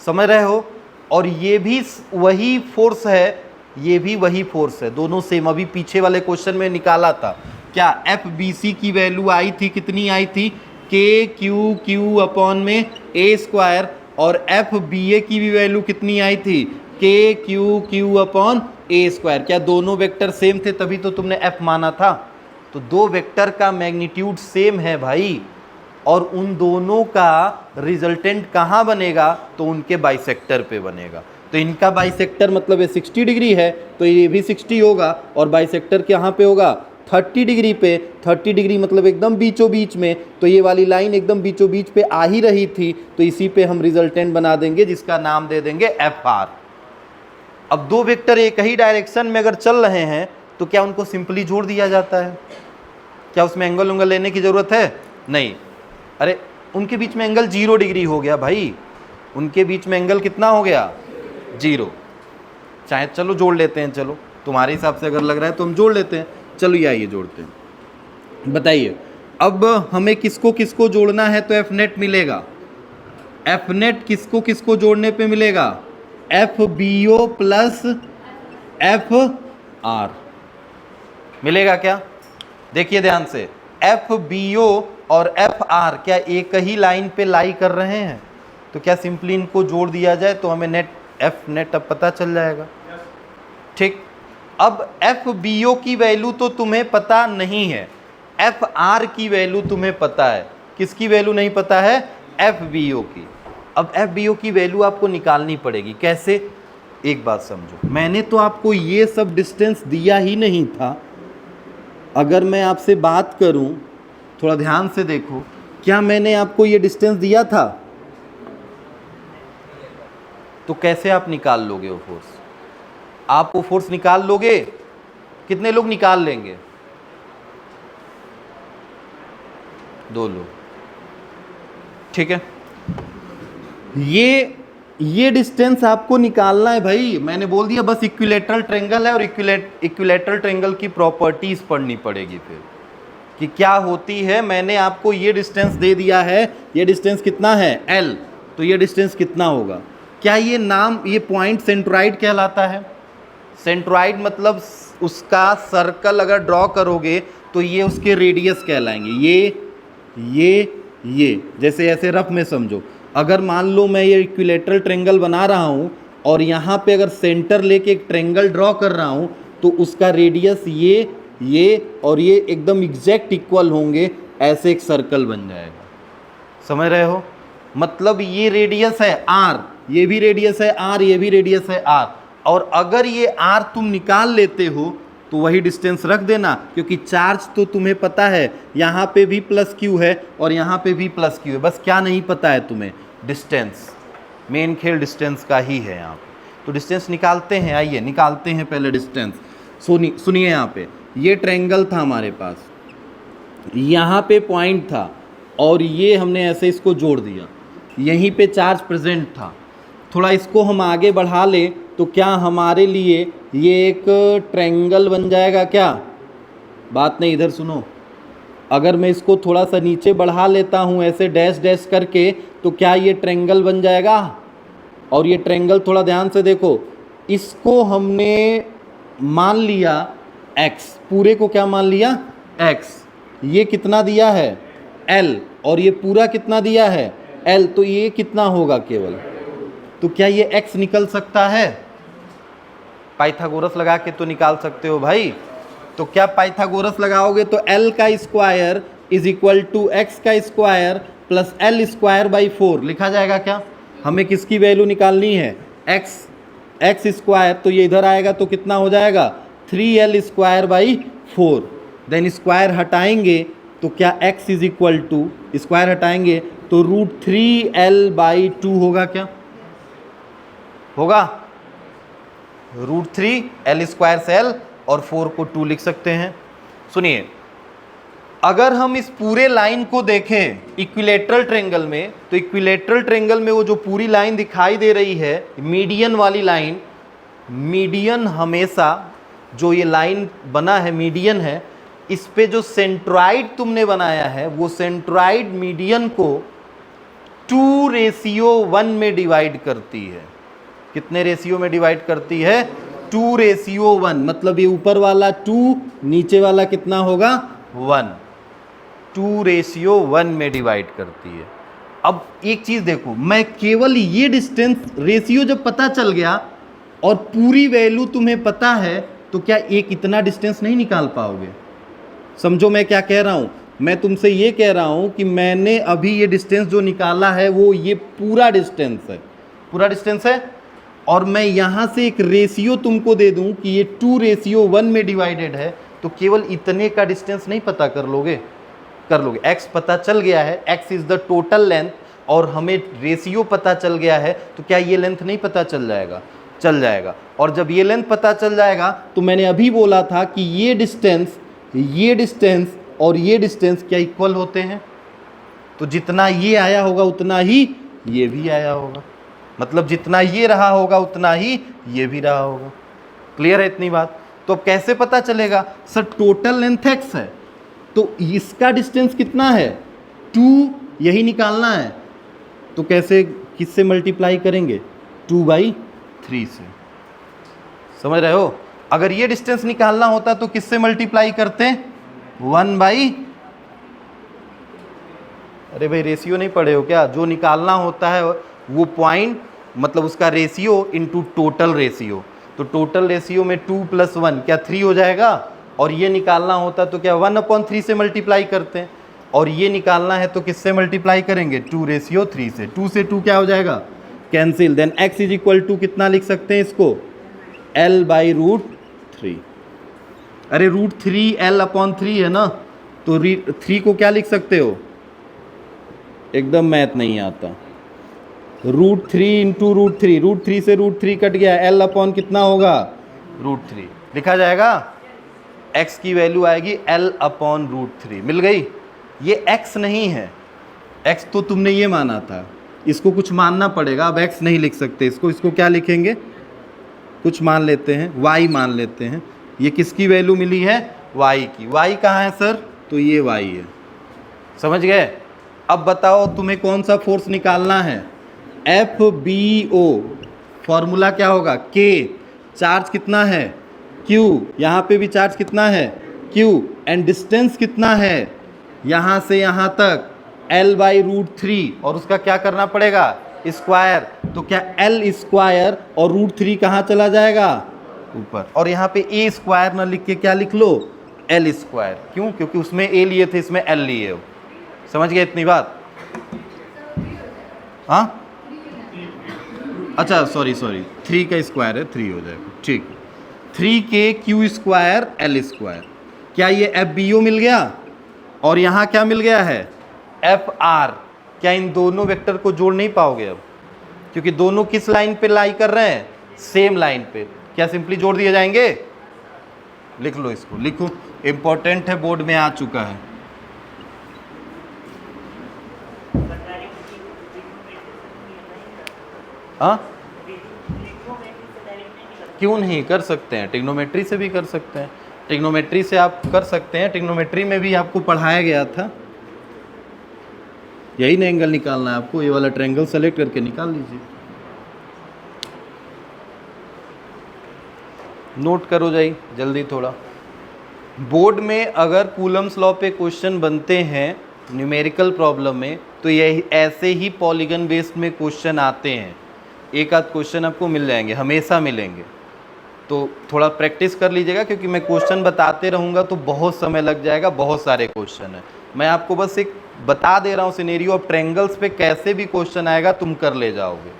समझ रहे हो? और ये भी वही फोर्स है, ये भी वही फोर्स है, दोनों सेम। अभी पीछे वाले क्वेश्चन में निकाला था, क्या एफ बी सी की वैल्यू आई थी, कितनी आई थी? के क्यू क्यू अपॉन में ए स्क्वायर, और एफ बी ए की भी वैल्यू कितनी आई थी? के क्यू क्यू अपॉन ए स्क्वायर। क्या दोनों वेक्टर सेम थे तभी तो तुमने एफ माना था? तो दो वेक्टर का मैग्नीट्यूड सेम है भाई, और उन दोनों का रिजल्टेंट कहाँ बनेगा? तो उनके बाइसेक्टर पे बनेगा। तो इनका बाइसेक्टर मतलब ये 60 डिग्री है तो ये भी 60 होगा, और बाइसेक्टर कहाँ पे होगा? 30 डिग्री पे। 30 डिग्री मतलब एकदम बीचों बीच में, तो ये वाली लाइन एकदम बीचों बीच पे आ ही रही थी, तो इसी पे हम रिजल्टेंट बना देंगे जिसका नाम दे देंगे एफ आर। अब दो वेक्टर एक ही डायरेक्शन में अगर चल रहे हैं तो क्या उनको सिंपली जोड़ दिया जाता है? क्या उसमें एंगल उंगल लेने की ज़रूरत है? नहीं। अरे उनके बीच में एंगल 0 डिग्री हो गया भाई, उनके बीच में एंगल कितना हो गया? 0। चाहे चलो जोड़ लेते हैं, चलो तुम्हारे हिसाब से अगर लग रहा है तो हम जोड़ लेते हैं, चलो ये आइए जोड़ते हैं। बताइए अब हमें किसको किसको जोड़ना है तो एफ नेट मिलेगा। एफ नेट किसको किसको जोड़ने पे मिलेगा, F B O plus F R मिलेगा क्या। देखिए ध्यान से, एफ बी ओ और एफ आर क्या एक ही लाइन पे लाई कर रहे हैं, तो क्या सिंपली इनको जोड़ दिया जाए तो हमें नेट एफ नेट अब पता चल जाएगा। ठीक, अब एफ बी ओ की वैल्यू तो तुम्हें पता नहीं है, एफ आर की वैल्यू तुम्हें पता है। किसकी वैल्यू नहीं पता है, एफ बी ओ की। अब एफ बी ओ की वैल्यू आपको निकालनी पड़ेगी। कैसे, एक बात समझो, मैंने तो आपको ये सब डिस्टेंस दिया ही नहीं था। अगर मैं आपसे बात करूं, थोड़ा ध्यान से देखो, क्या मैंने आपको ये डिस्टेंस दिया था, तो कैसे आप निकाल लोगे वो फोर्स। आप वो फोर्स निकाल लोगे, कितने लोग निकाल लेंगे, 2 लोग। ठीक है, ये डिस्टेंस आपको निकालना है भाई। मैंने बोल दिया बस इक्विलेटरल ट्रायंगल है और इक्विलेटरल ट्रायंगल की प्रॉपर्टीज पढ़नी पड़ेगी फिर कि क्या होती है। मैंने आपको ये डिस्टेंस दे दिया है, ये डिस्टेंस कितना है L, तो ये डिस्टेंस कितना होगा। क्या ये नाम, ये पॉइंट सेंट्रोइड कहलाता है। सेंट्रोइड मतलब उसका सर्कल अगर ड्रॉ करोगे तो ये उसके रेडियस कहलाएंगे। ये जैसे ऐसे रफ में समझो, अगर मान लो मैं ये इक्विलेटरल ट्रायंगल बना रहा हूँ और यहाँ पे अगर सेंटर लेके एक ट्रायंगल ड्रॉ कर रहा हूँ तो उसका रेडियस ये और ये एकदम एग्जैक्ट इक्वल होंगे, ऐसे एक सर्कल बन जाएगा। समझ रहे हो, मतलब ये रेडियस है R, ये भी रेडियस है R, ये भी रेडियस है R, और अगर ये R तुम निकाल लेते हो तो वही डिस्टेंस रख देना, क्योंकि चार्ज तो तुम्हें पता है, यहाँ पे भी प्लस क्यू है और यहाँ पे भी प्लस क्यू है। बस क्या नहीं पता है तुम्हें, डिस्टेंस। मेन खेल डिस्टेंस का ही है यहाँ पे। तो डिस्टेंस निकालते हैं, आइए निकालते हैं पहले डिस्टेंस। सुनिए, यहाँ पे ये ट्रायंगल था हमारे पास, यहाँ पे पॉइंट था और ये हमने ऐसे इसको जोड़ दिया, यहीं पे चार्ज प्रेजेंट था। थोड़ा इसको हम आगे बढ़ा ले तो क्या हमारे लिए ये एक ट्रायंगल बन जाएगा क्या। बात नहीं, इधर सुनो, अगर मैं इसको थोड़ा सा नीचे बढ़ा लेता हूँ ऐसे डैश डैश करके, तो क्या ये ट्रायंगल बन जाएगा। और ये ट्रायंगल थोड़ा ध्यान से देखो, इसको हमने मान लिया x, पूरे को क्या मान लिया x, ये कितना दिया है L, और ये पूरा कितना दिया है L, तो ये कितना होगा केवल। तो क्या ये x निकल सकता है, पाइथागोरस लगा के तो निकाल सकते हो भाई। तो क्या पाइथागोरस लगाओगे तो L का square is equal to x का square plus L square by 4 लिखा जाएगा क्या। हमें किसकी वैल्यू निकालनी है, x स्क्वायर, तो ये इधर आएगा तो कितना हो जाएगा 3L square by 4। Then square हटाएंगे तो क्या x is equal to, square हटाएंगे तो √3L बाई 2 होगा क्या, होगा √3L स्क्वायर से L और 4 को 2 लिख सकते हैं। सुनिए, अगर हम इस पूरे लाइन को देखें इक्विलेटरल ट्रायंगल में, तो इक्विलेटरल ट्रायंगल में वो जो पूरी लाइन दिखाई दे रही है, मीडियन वाली लाइन, मीडियन हमेशा जो ये लाइन बना है मीडियन है, इस पे जो सेंट्रॉइड तुमने बनाया है वो सेंट्रॉइड मीडियन को 2:1 में डिवाइड करती है। कितने रेशियो में डिवाइड करती है, 2:1। मतलब ये ऊपर वाला 2, नीचे वाला कितना होगा 1, 2:1 में डिवाइड करती है। अब एक चीज देखो, मैं केवल ये डिस्टेंस रेशियो जब पता चल गया और पूरी वैल्यू तुम्हें पता है, तो क्या एक इतना डिस्टेंस नहीं निकाल पाओगे। समझो मैं क्या कह रहा हूं, मैं तुमसे ये कह रहा हूं कि मैंने अभी ये डिस्टेंस जो निकाला है वो ये पूरा डिस्टेंस है, पूरा डिस्टेंस है, और मैं यहां से एक रेशियो तुमको दे दूं कि ये 2:1 में डिवाइडेड है, तो केवल इतने का डिस्टेंस नहीं पता कर लोगे, x पता चल गया है, x is the total length, और हमें रेशियो पता चल गया है, तो क्या ये लेंथ नहीं पता चल जाएगा, चल जाएगा। और जब ये लेंथ पता चल जाएगा तो मैंने अभी बोला था कि ये डिस्टेंस और ये डिस्टेंस क्या इक्वल होते हैं, तो जितना ये आया होगा उतना ही ये भी आया होगा। मतलब जितना ये रहा होगा उतना ही ये भी रहा होगा। क्लियर है इतनी बात? तो अब कैसे पता चलेगा? सर टोटल लेंथ x है तो इसका डिस्टेंस कितना है 2, यही निकालना है। तो कैसे, किससे मल्टीप्लाई करेंगे? 2/3 से। समझ रहे हो? अगर ये डिस्टेंस निकालना होता तो किससे मल्टीप्लाई करते? 1/, अरे भाई रेशियो नहीं पढ़े हो क्या? जो निकालना होता है वो पॉइंट, मतलब उसका रेशियो इनटू टोटल रेशियो। तो टोटल रेशियो में 2 + 1 क्या 3 हो जाएगा? और ये निकालना होता तो क्या 1/3 से मल्टीप्लाई करते हैं। और ये निकालना है तो किससे मल्टीप्लाई करेंगे? 2/3 से। 2 से 2 क्या हो जाएगा? कैंसिल। देन x = कितना लिख सकते हैं इसको? L/√3। अरे √3 L/3 है ना, तो 3 को क्या लिख सकते हो? एकदम मैथ नहीं आता। √3 × √3, √3 से √3 कट गया, L/ कितना होगा? √3 लिखा जाएगा। x की वैल्यू आएगी L/√3। मिल गई? ये x नहीं है, x तो तुमने ये माना था, इसको कुछ मानना पड़ेगा। अब x नहीं लिख सकते इसको क्या लिखेंगे? कुछ मान लेते हैं, y मान लेते हैं। ये किसकी वैल्यू मिली है? y की। y कहाँ है सर? तो ये y है। समझ गए? अब बताओ तुम्हें कौन सा फोर्स निकालना है? FBO। फॉर्मूला क्या होगा? K। चार्ज कितना है? Q। यहाँ पे भी चार्ज कितना है? Q। एंड डिस्टेंस कितना है यहाँ से यहाँ तक? L/√3। और उसका क्या करना पड़ेगा? स्क्वायर। तो क्या L² और √3 कहाँ चला जाएगा? ऊपर। और यहाँ पे A² ना लिख के क्या लिख लो? L²। क्यों? क्योंकि उसमें A लिए थे, इसमें L लिए हो। समझ गए इतनी बात? हाँ, अच्छा सॉरी 3 का स्क्वायर है, 3 हो जाएगा। ठीक, 3KQ² L²। क्या ये FBO मिल गया? और यहाँ क्या मिल गया है? FR। क्या इन दोनों वेक्टर को जोड़ नहीं पाओगे अब? क्योंकि दोनों किस लाइन पे लाई कर रहे हैं? सेम लाइन पे। क्या सिंपली जोड़ दिए जाएंगे? लिख लो इसको, लिखो, इंपॉर्टेंट है, बोर्ड में आ चुका है। हाँ, क्यों नहीं कर सकते हैं? ट्रिग्नोमेट्री से भी कर सकते हैं। ट्रिग्नोमेट्री से आप कर सकते हैं। ट्रिग्नोमेट्री में भी आपको पढ़ाया गया था। यही ना एंगल निकालना है आपको, ये वाला ट्रायंगल सेलेक्ट करके निकाल लीजिए। नोट करो जाइए जल्दी थोड़ा। बोर्ड में अगर कूलम्स लॉ पे क्वेश्चन बनते हैं न्यूमेरिकल प्रॉब्लम में, तो यही ऐसे ही पॉलीगन बेस्ड में क्वेश्चन आते हैं। एक आध क्वेश्चन आपको मिल जाएंगे, हमेशा मिलेंगे। तो थोड़ा प्रैक्टिस कर लीजिएगा, क्योंकि मैं क्वेश्चन बताते रहूँगा तो बहुत समय लग जाएगा, बहुत सारे क्वेश्चन हैं। मैं आपको बस एक बता दे रहा हूँ सिनेरियो। ऑफ ट्रायंगल्स पे कैसे भी क्वेश्चन आएगा तुम कर ले जाओगे,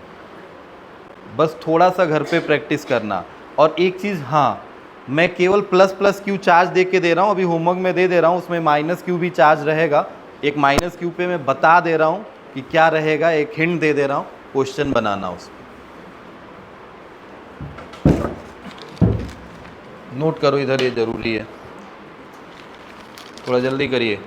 बस थोड़ा सा घर पे प्रैक्टिस करना। और एक चीज़, हाँ, मैं केवल ++ Q चार्ज दे के दे रहा हूँ, अभी होमवर्क में दे रहा हूँ, उसमें -Q भी चार्ज रहेगा। एक -Q पे मैं बता दे रहा हूँ कि क्या रहेगा, एक हिंट दे रहा हूँ, क्वेश्चन बनाना उस पर। नोट करो इधर, ये जरूरी है, थोड़ा जल्दी करिए।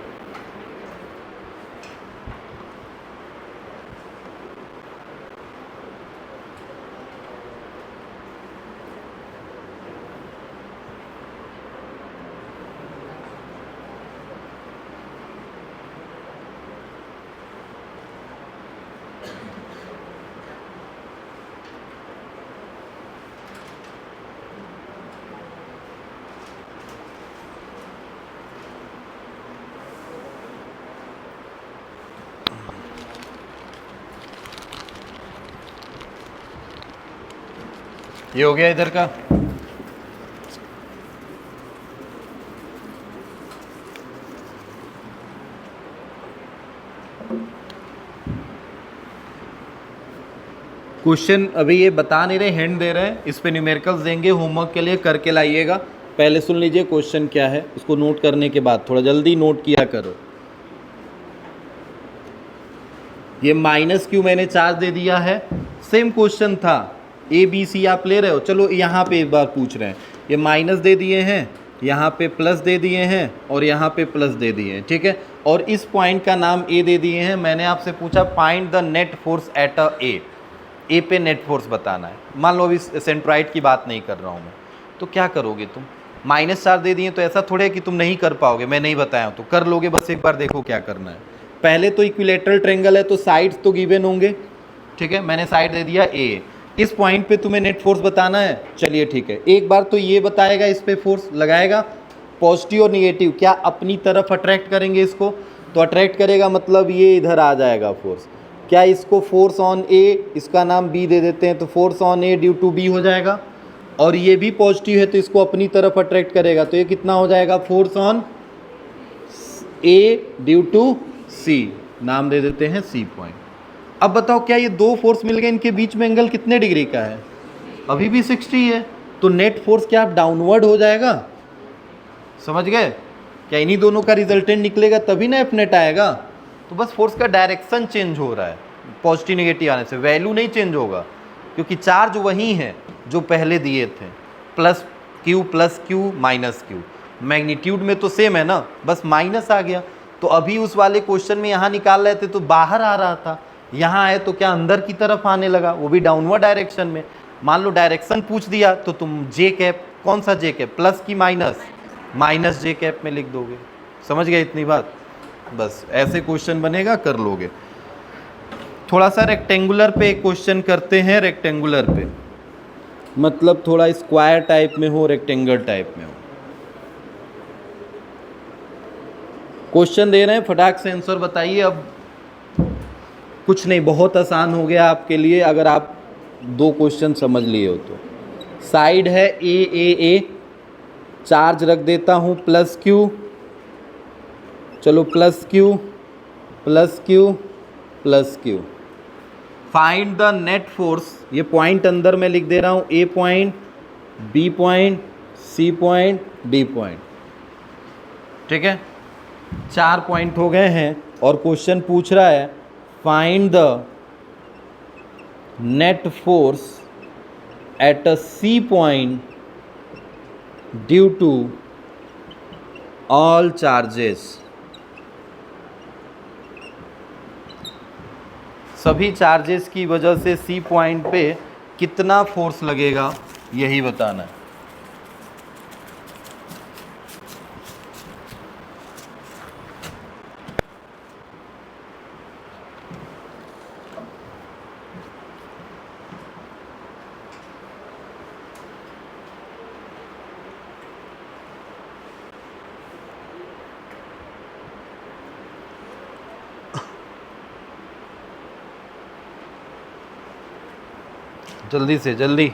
ये हो गया इधर का। क्वेश्चन अभी ये बता नहीं रहे, हिंट दे रहे हैं। इस पे न्यूमेरिकल्स देंगे, होमवर्क के लिए करके लाइएगा। पहले सुन लीजिए क्वेश्चन क्या है, उसको नोट करने के बाद थोड़ा जल्दी नोट किया करो। ये -Q मैंने चार्ज दे दिया है, सेम क्वेश्चन था। ABC आप ले रहे हो, चलो यहाँ पे एक बार पूछ रहे हैं। ये माइनस दे दिए हैं, यहाँ पे प्लस दे दिए हैं, और यहाँ पे प्लस दे दिए हैं, ठीक है। और इस पॉइंट का नाम A दे दिए हैं। मैंने आपसे पूछा find the net force at a A। ए पे नेट फोर्स बताना है। मान लो अभी सेंट्रॉइड की बात नहीं कर रहा हूँ मैं, तो क्या करोगे तुम? -4 दे दिए तो ऐसा थोड़े है कि तुम नहीं कर पाओगे, मैं नहीं बताया हूँ तो कर लोगे, बस एक बार देखो क्या करना है। पहले तो इक्विलेटरल ट्रायंगल है तो साइड्स तो गिवन होंगे, ठीक है, मैंने साइड दे दिया ए। इस पॉइंट पे तुम्हें नेट फोर्स बताना है, चलिए ठीक है, एक बार तो ये बताएगा, इस पे फोर्स लगाएगा, पॉजिटिव और निगेटिव क्या अपनी तरफ अट्रैक्ट करेंगे इसको, तो अट्रैक्ट करेगा मतलब ये इधर आ जाएगा फोर्स। क्या इसको फोर्स ऑन ए, इसका नाम बी दे देते हैं, तो force on A due to B हो जाएगा, और ये भी पॉजिटिव है तो इसको अपनी तरफ अट्रैक्ट करेगा, तो ये कितना हो जाएगा, force on A due to C, नाम दे देते हैं सी पॉइंट। अब बताओ क्या ये दो फोर्स मिल गए, इनके बीच में एंगल कितने डिग्री का है, अभी भी 60 है, तो नेट फोर्स क्या डाउनवर्ड हो जाएगा, समझ गए? क्या इन्हीं दोनों का रिजल्टेंट निकलेगा तभी ना एफ नेट आएगा। तो बस फोर्स का डायरेक्शन चेंज हो रहा है पॉजिटिव नेगेटिव आने से, वैल्यू नहीं चेंज होगा, क्योंकि चार्ज वही है जो पहले दिए थे, plus Q minus Q, magnitude में तो सेम है ना, बस माइनस आ गया। तो अभी उस वाले क्वेश्चन में यहाँ निकाल रहे थे तो बाहर आ रहा था, यहाँ आए तो क्या अंदर की तरफ आने लगा, वो भी डाउनवर्ड डायरेक्शन में। मान लो डायरेक्शन पूछ दिया तो तुम जे कैप, कौन सा जे कैप, प्लस की माइनस जे कैप में लिख दोगे, समझ गए इतनी बात? बस ऐसे क्वेश्चन बनेगा, कर लोगे। थोड़ा सा रेक्टेंगुलर पे एक क्वेश्चन करते हैं, रेक्टेंगुलर पे मतलब थोड़ा स्क्वायर टाइप में हो, रेक्टेंगल टाइप में हो। क्वेश्चन दे रहे हैं, फटाक से आंसर बताइए। अब कुछ नहीं, बहुत आसान हो गया आपके लिए अगर आप 2 क्वेश्चन समझ लिए हो तो। साइड है ए, चार्ज रख देता हूँ प्लस क्यू, चलो plus Q plus Q plus Q. Find the net force, ये पॉइंट अंदर में लिख दे रहा हूँ, A point, B point, C point, D point, ठीक है, 4 पॉइंट हो गए हैं। और क्वेश्चन पूछ रहा है find the net force at a C point due to all charges, सभी चार्जेस की वजह से सी पॉइंट पे कितना फोर्स लगेगा यही बताना है। जल्दी से जल्दी।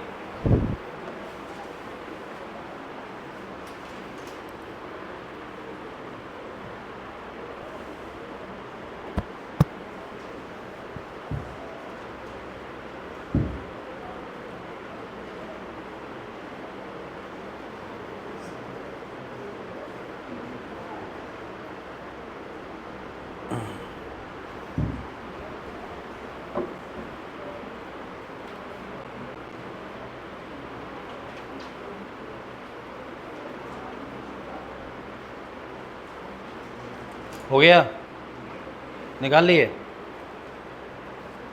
हो गया, निकाल लिए,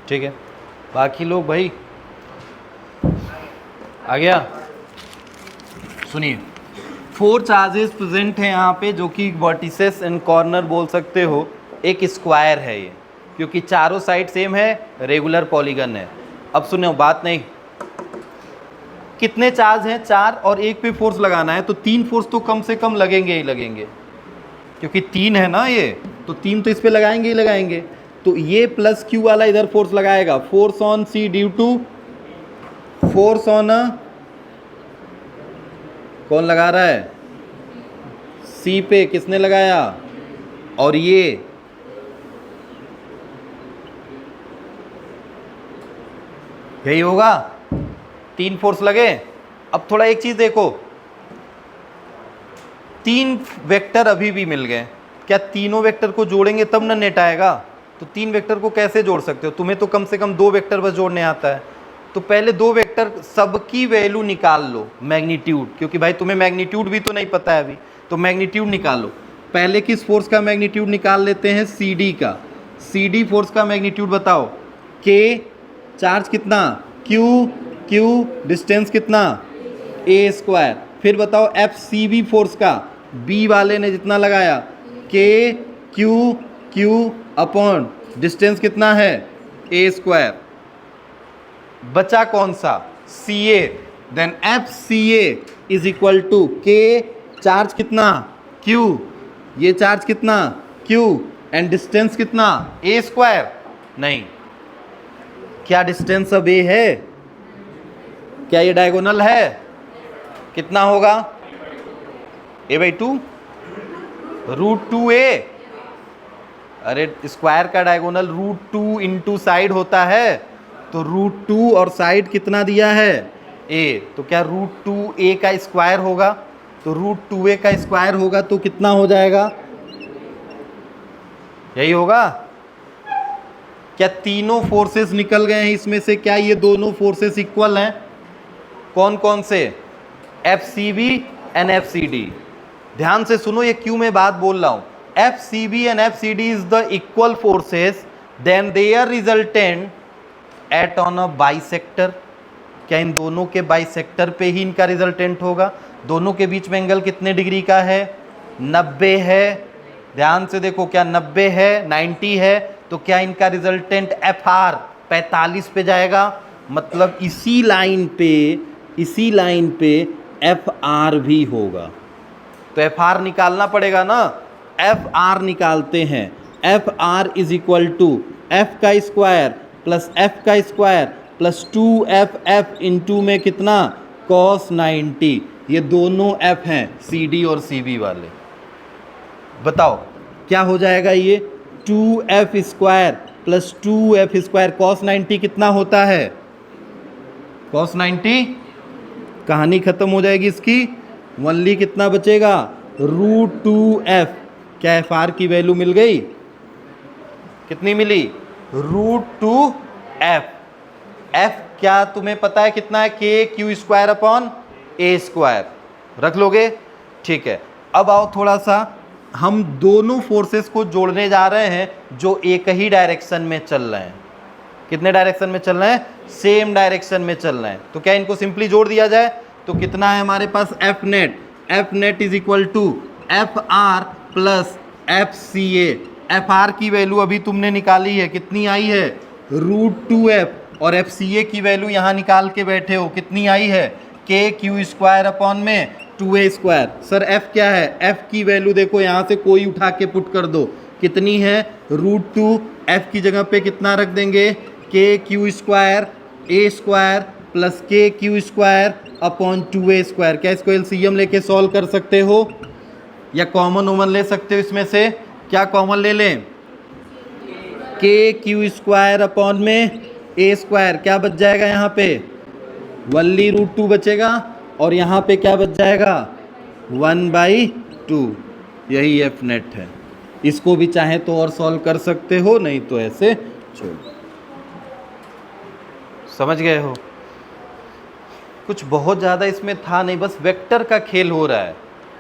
ठीक है। बाकी लोग भाई आ गया। सुनिए, 4 चार्जेस प्रेजेंट हैं यहाँ पे, जो कि वर्टिसेस एंड कॉर्नर बोल सकते हो। एक स्क्वायर है ये, क्योंकि चारों साइड सेम है, रेगुलर पॉलीगन है। अब सुनो बात, नहीं कितने चार्ज हैं, 4, और एक पे फोर्स लगाना है, तो 3 फोर्स तो कम से कम लगेंगे ही लगेंगे, क्योंकि 3 है ना ये, तो 3 तो इस पे लगाएंगे ही लगाएंगे। तो ये प्लस क्यू वाला इधर फोर्स लगाएगा, force on C due to force on, कौन लगा रहा है, सी पे, किसने लगाया, और ये यही होगा, 3 फोर्स लगे। अब थोड़ा एक चीज देखो, 3 वेक्टर अभी भी मिल गए, क्या तीनों वेक्टर को जोड़ेंगे तब ना नेट आएगा? तो 3 वेक्टर को कैसे जोड़ सकते हो? तुम्हें तो कम से कम 2 वेक्टर बस जोड़ने आता है। तो पहले 2 वेक्टर सबकी वैल्यू निकाल लो, मैग्नीट्यूड, क्योंकि भाई तुम्हें मैग्नीट्यूड भी तो नहीं पता है अभी, तो मैग्नीट्यूड निकाल लो। पहले किस फोर्स का मैग्नीट्यूड निकाल लेते हैं, सी डी का। सी डी फोर्स का मैग्नीट्यूड बताओ, के चार्ज कितना क्यू, क्यू डिस्टेंस कितना ए स्क्वायर। फिर बताओ एफ सी बी फोर्स का बी वाले ने जितना लगाया के क्यू क्यू अपॉन डिस्टेंस कितना है ए स्क्वायर। बचा कौन सा C A, then F C A is equal to के चार्ज कितना क्यू, ये चार्ज कितना क्यू एंड डिस्टेंस कितना ए स्क्वायर। नहीं, क्या डिस्टेंस अब ए है, क्या ये डायगोनल है, कितना होगा a/2 √2a। अरे स्क्वायर का डायगोनल √2 इंटू साइड होता है, तो √2 और साइड कितना दिया है a, तो क्या √2a का स्क्वायर होगा, तो √2a का स्क्वायर होगा तो कितना हो जाएगा, यही होगा। क्या तीनों फोर्सेस निकल गए हैं इसमें से, क्या ये दोनों फोर्सेस इक्वल हैं, कौन कौन से F C B and F C D. ध्यान से सुनो, ये क्यों मैं बात बोल रहा हूं, F C B and F C D is the equal forces, then their resultant at on a bisector. क्या इन दोनों के बाइसेक्टर पे ही इनका रिजल्टेंट होगा। दोनों के बीच में एंगल कितने डिग्री का है 90 है। ध्यान से देखो, क्या 90 है 90 है, तो क्या इनका रिजल्टेंट एफ आर 45 पे जाएगा। मतलब इसी लाइन पे एफ आर भी होगा, तो एफ आर निकालना पड़ेगा ना। एफ आर निकालते हैं, F R is equal to F का स्क्वायर प्लस एफ का square plus 2f F into में कितना cos 90। ये दोनों f हैं सी डी और सी बी वाले। बताओ क्या हो जाएगा, ये 2f square plus 2f square cos 90 कितना होता है, cos 90 कहानी खत्म हो जाएगी इसकी। ओनली कितना बचेगा √2f। क्या एफ आर की वैल्यू मिल गई, कितनी मिली √2f। f क्या तुम्हें पता है कितना है, के क्यू स्क्वायर अपॉन ए स्क्वायर, रख लोगे, ठीक है। अब आओ थोड़ा सा, हम दोनों फोर्सेस को जोड़ने जा रहे हैं जो एक ही डायरेक्शन में चल रहे हैं। कितने डायरेक्शन में चल रहे हैं, सेम डायरेक्शन में चल रहे हैं। तो क्या इनको सिंपली जोड़ दिया जाए, तो कितना है हमारे पास F net is equal to F R plus F C A. F R की वैल्यू अभी तुमने निकाली है, कितनी आई है √2f, और एफ सी ए की वैल्यू यहाँ निकाल के बैठे हो, कितनी आई है के क्यू स्क्वायर अपॉन में 2a स्क्वायर। सर f क्या है, f की वैल्यू देखो यहाँ से कोई उठा के पुट कर दो, कितनी है √2। f की जगह पे कितना रख देंगे, के क्यू स्क्वायर ए स्क्वायर प्लस के Q square upon 2a square. क्या इसको एलसीएम लेके सॉल्व कर सकते हो, या कॉमन ओमन ले सकते हो इसमें से, क्या कॉमन ले लें, के क्यू स्क्वायर अपॉन में ए स्क्वायर, क्या बच जाएगा यहाँ पे वनली √2 बचेगा, और यहाँ पे क्या बच जाएगा 1/2। यही एफ नेट है। इसको भी चाहे तो और सॉल्व कर सकते हो, नहीं तो ऐसे छोड़। समझ गए हो, कुछ बहुत ज़्यादा इसमें था नहीं, बस वेक्टर का खेल हो रहा है।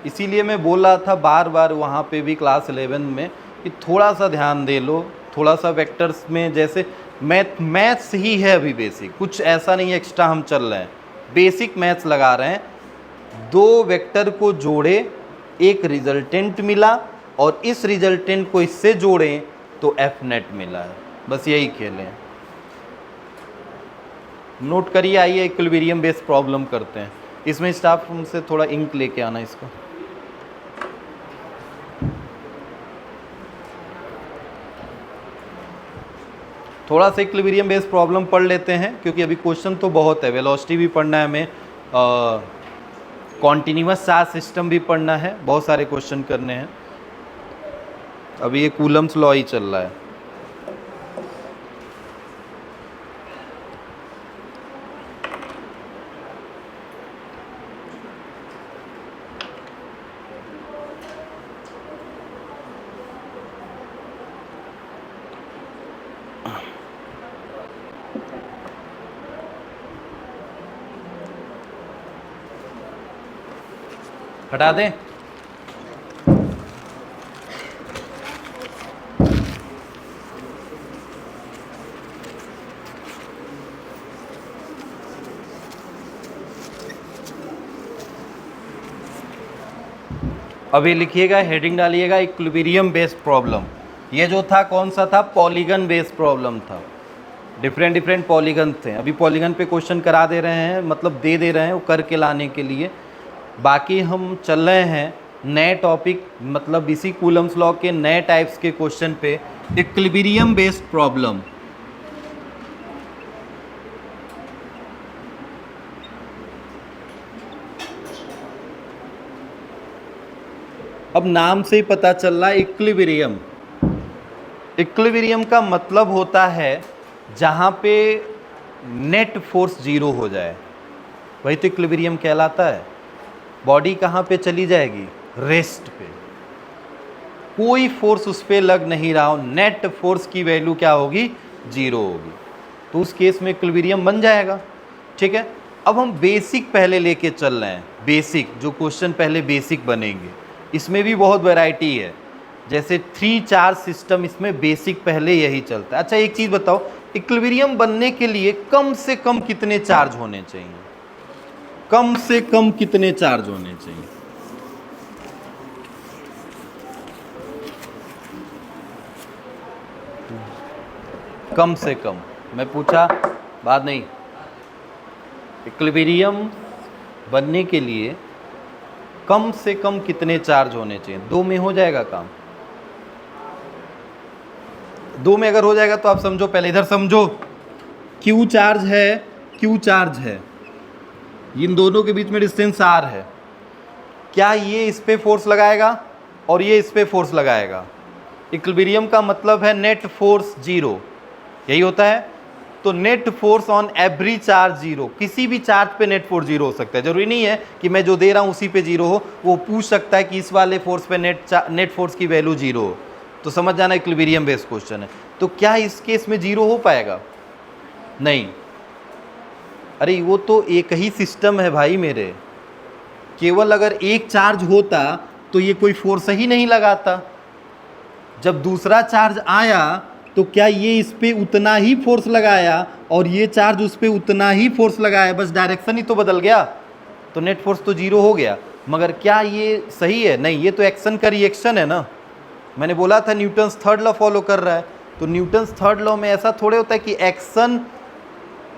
इसीलिए मैं बोल रहा था बार बार वहाँ पे भी क्लास 11 में कि थोड़ा सा ध्यान दे लो, थोड़ा सा वेक्टर्स में, जैसे मैथ्स ही है अभी बेसिक, कुछ ऐसा नहीं है एक्स्ट्रा हम चल रहे हैं, बेसिक मैथ्स लगा रहे हैं। दो वेक्टर को जोड़े, एक रिजल्टेंट मिला, और इस रिजल्टेंट को इससे जोड़ें तो एफ नेट मिला है। बस यही खेल है। नोट करिए, आइए इक्विलिब्रियम बेस्ड प्रॉब्लम करते हैं। इसमें स्टाफ रूम से थोड़ा इंक लेके आना इसको। थोड़ा सा इक्विलिब्रियम बेस्ड प्रॉब्लम पढ़ लेते हैं, क्योंकि अभी क्वेश्चन तो बहुत है। वेलोसिटी भी पढ़ना है हमें, कॉन्टिन्यूअस चार्ज सिस्टम भी पढ़ना है, बहुत सारे क्वेश्चन करने हैं। अभी ये कूलम्स लॉ ही चल रहा है। हटा दें, अब ये लिखिएगा, हेडिंग डालिएगा इक्विलिब्रियम बेस्ड प्रॉब्लम। ये जो था कौन सा था, पॉलीगन बेस्ड प्रॉब्लम था। डिफरेंट पॉलीगन थे। अभी पॉलीगन पे क्वेश्चन करा दे रहे हैं, मतलब दे रहे हैं वो करके लाने के लिए। बाकी हम चल रहे हैं नए टॉपिक, मतलब इसी कूलम्स लॉ के नए टाइप्स के क्वेश्चन पे, इक्विलिब्रियम बेस्ड प्रॉब्लम। अब नाम से ही पता चल रहा है इक्विलिब्रियम। इक्विलिब्रियम का मतलब होता है जहाँ पे नेट फोर्स जीरो हो जाए, वही तो इक्विलिब्रियम कहलाता है। बॉडी कहाँ पे चली जाएगी, रेस्ट पे, कोई फोर्स उस पर लग नहीं रहा हो, नेट फोर्स की वैल्यू क्या होगी, जीरो होगी, तो उस केस में इक्विलिब्रियम बन जाएगा। ठीक है, अब हम बेसिक पहले लेके चल रहे हैं। बेसिक जो क्वेश्चन पहले बेसिक बनेंगे, इसमें भी बहुत वैरायटी है। जैसे 3 चार्ज सिस्टम, इसमें बेसिक पहले यही चलता है। अच्छा एक चीज़ बताओ, इक्विलिब्रियम बनने के लिए कम से कम कितने चार्ज होने चाहिए, कम से कम कितने चार्ज होने चाहिए? कम से कम, मैं पूछा, बात नहीं। इक्विलिब्रियम बनने के लिए कम से कम कितने चार्ज होने चाहिए? 2 में हो जाएगा काम। 2 में अगर हो जाएगा तो आप समझो, पहले इधर समझो, Q चार्ज है, Q चार्ज है, इन दोनों के बीच में डिस्टेंस R है। क्या ये इस पे फोर्स लगाएगा और ये इस पे फोर्स लगाएगा? इक्विलिब्रियम का मतलब है नेट फोर्स जीरो, यही होता है। तो net force on every charge zero, किसी भी चार्ज पे नेट फोर्स जीरो हो सकता है। जरूरी नहीं है कि मैं जो दे रहा हूँ उसी पे जीरो हो, वो पूछ सकता है कि इस वाले फोर्स पे नेट फोर्स की वैल्यू जीरो हो, तो समझ जाना इक्विलिब्रियम बेस्ड क्वेश्चन है। तो क्या इस केस में जीरो हो पाएगा? नहीं। अरे वो तो एक ही सिस्टम है भाई मेरे, केवल अगर एक चार्ज होता तो ये कोई फोर्स ही नहीं लगाता। जब दूसरा चार्ज आया तो क्या ये इस पे उतना ही फोर्स लगाया और ये चार्ज उस पे उतना ही फोर्स लगाया, बस डायरेक्शन ही तो बदल गया, तो नेट फोर्स तो जीरो हो गया। मगर क्या ये सही है? नहीं, ये तो एक्शन का रिएक्शन है ना। मैंने बोला था न्यूटन्स थर्ड लॉ फॉलो कर रहा है, तो न्यूटन्स थर्ड लॉ में ऐसा थोड़े होता है कि action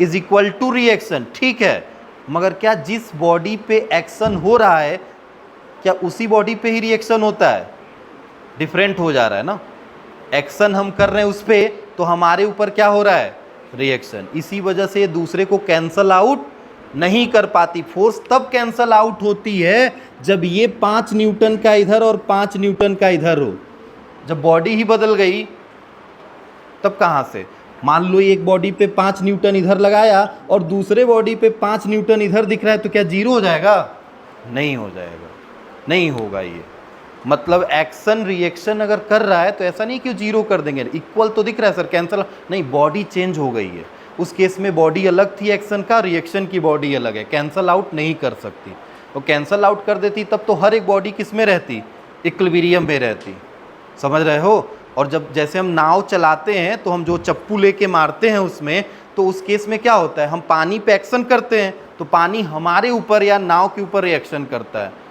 is equal to reaction. ठीक है, मगर क्या जिस बॉडी पे एक्शन हो रहा है क्या उसी बॉडी पे ही रिएक्शन होता है? डिफरेंट हो जा रहा है ना। एक्शन हम कर रहे हैं उस पे, तो हमारे ऊपर क्या हो रहा है, रिएक्शन। इसी वजह से दूसरे को कैंसल आउट नहीं कर पाती। फोर्स तब कैंसल आउट होती है जब ये 5 न्यूटन का इधर और 5 न्यूटन का इधर हो। जब बॉडी ही बदल गई तब कहाँ से? मान लो एक बॉडी पे 5 न्यूटन इधर लगाया और दूसरे बॉडी पे 5 न्यूटन इधर दिख रहा है, तो क्या जीरो हो जाएगा? नहीं हो जाएगा, नहीं होगा। ये मतलब एक्शन रिएक्शन अगर कर रहा है तो ऐसा नहीं कि जीरो कर देंगे। इक्वल तो दिख रहा है सर, कैंसल नहीं, बॉडी चेंज हो गई है। उस केस में बॉडी अलग थी एक्शन का, रिएक्शन की बॉडी अलग है, कैंसल आउट नहीं कर सकती। और कैंसल आउट कर देती तब तो हर एक बॉडी किस में रहती, इक्विलिब्रियम में रहती। समझ रहे हो? और जब जैसे हम नाव चलाते हैं तो हम जो चप्पू लेके मारते हैं उसमें, तो उस केस में क्या होता है, हम पानी पे एक्शन करते हैं तो पानी हमारे ऊपर या नाव के ऊपर रिएक्शन करता है।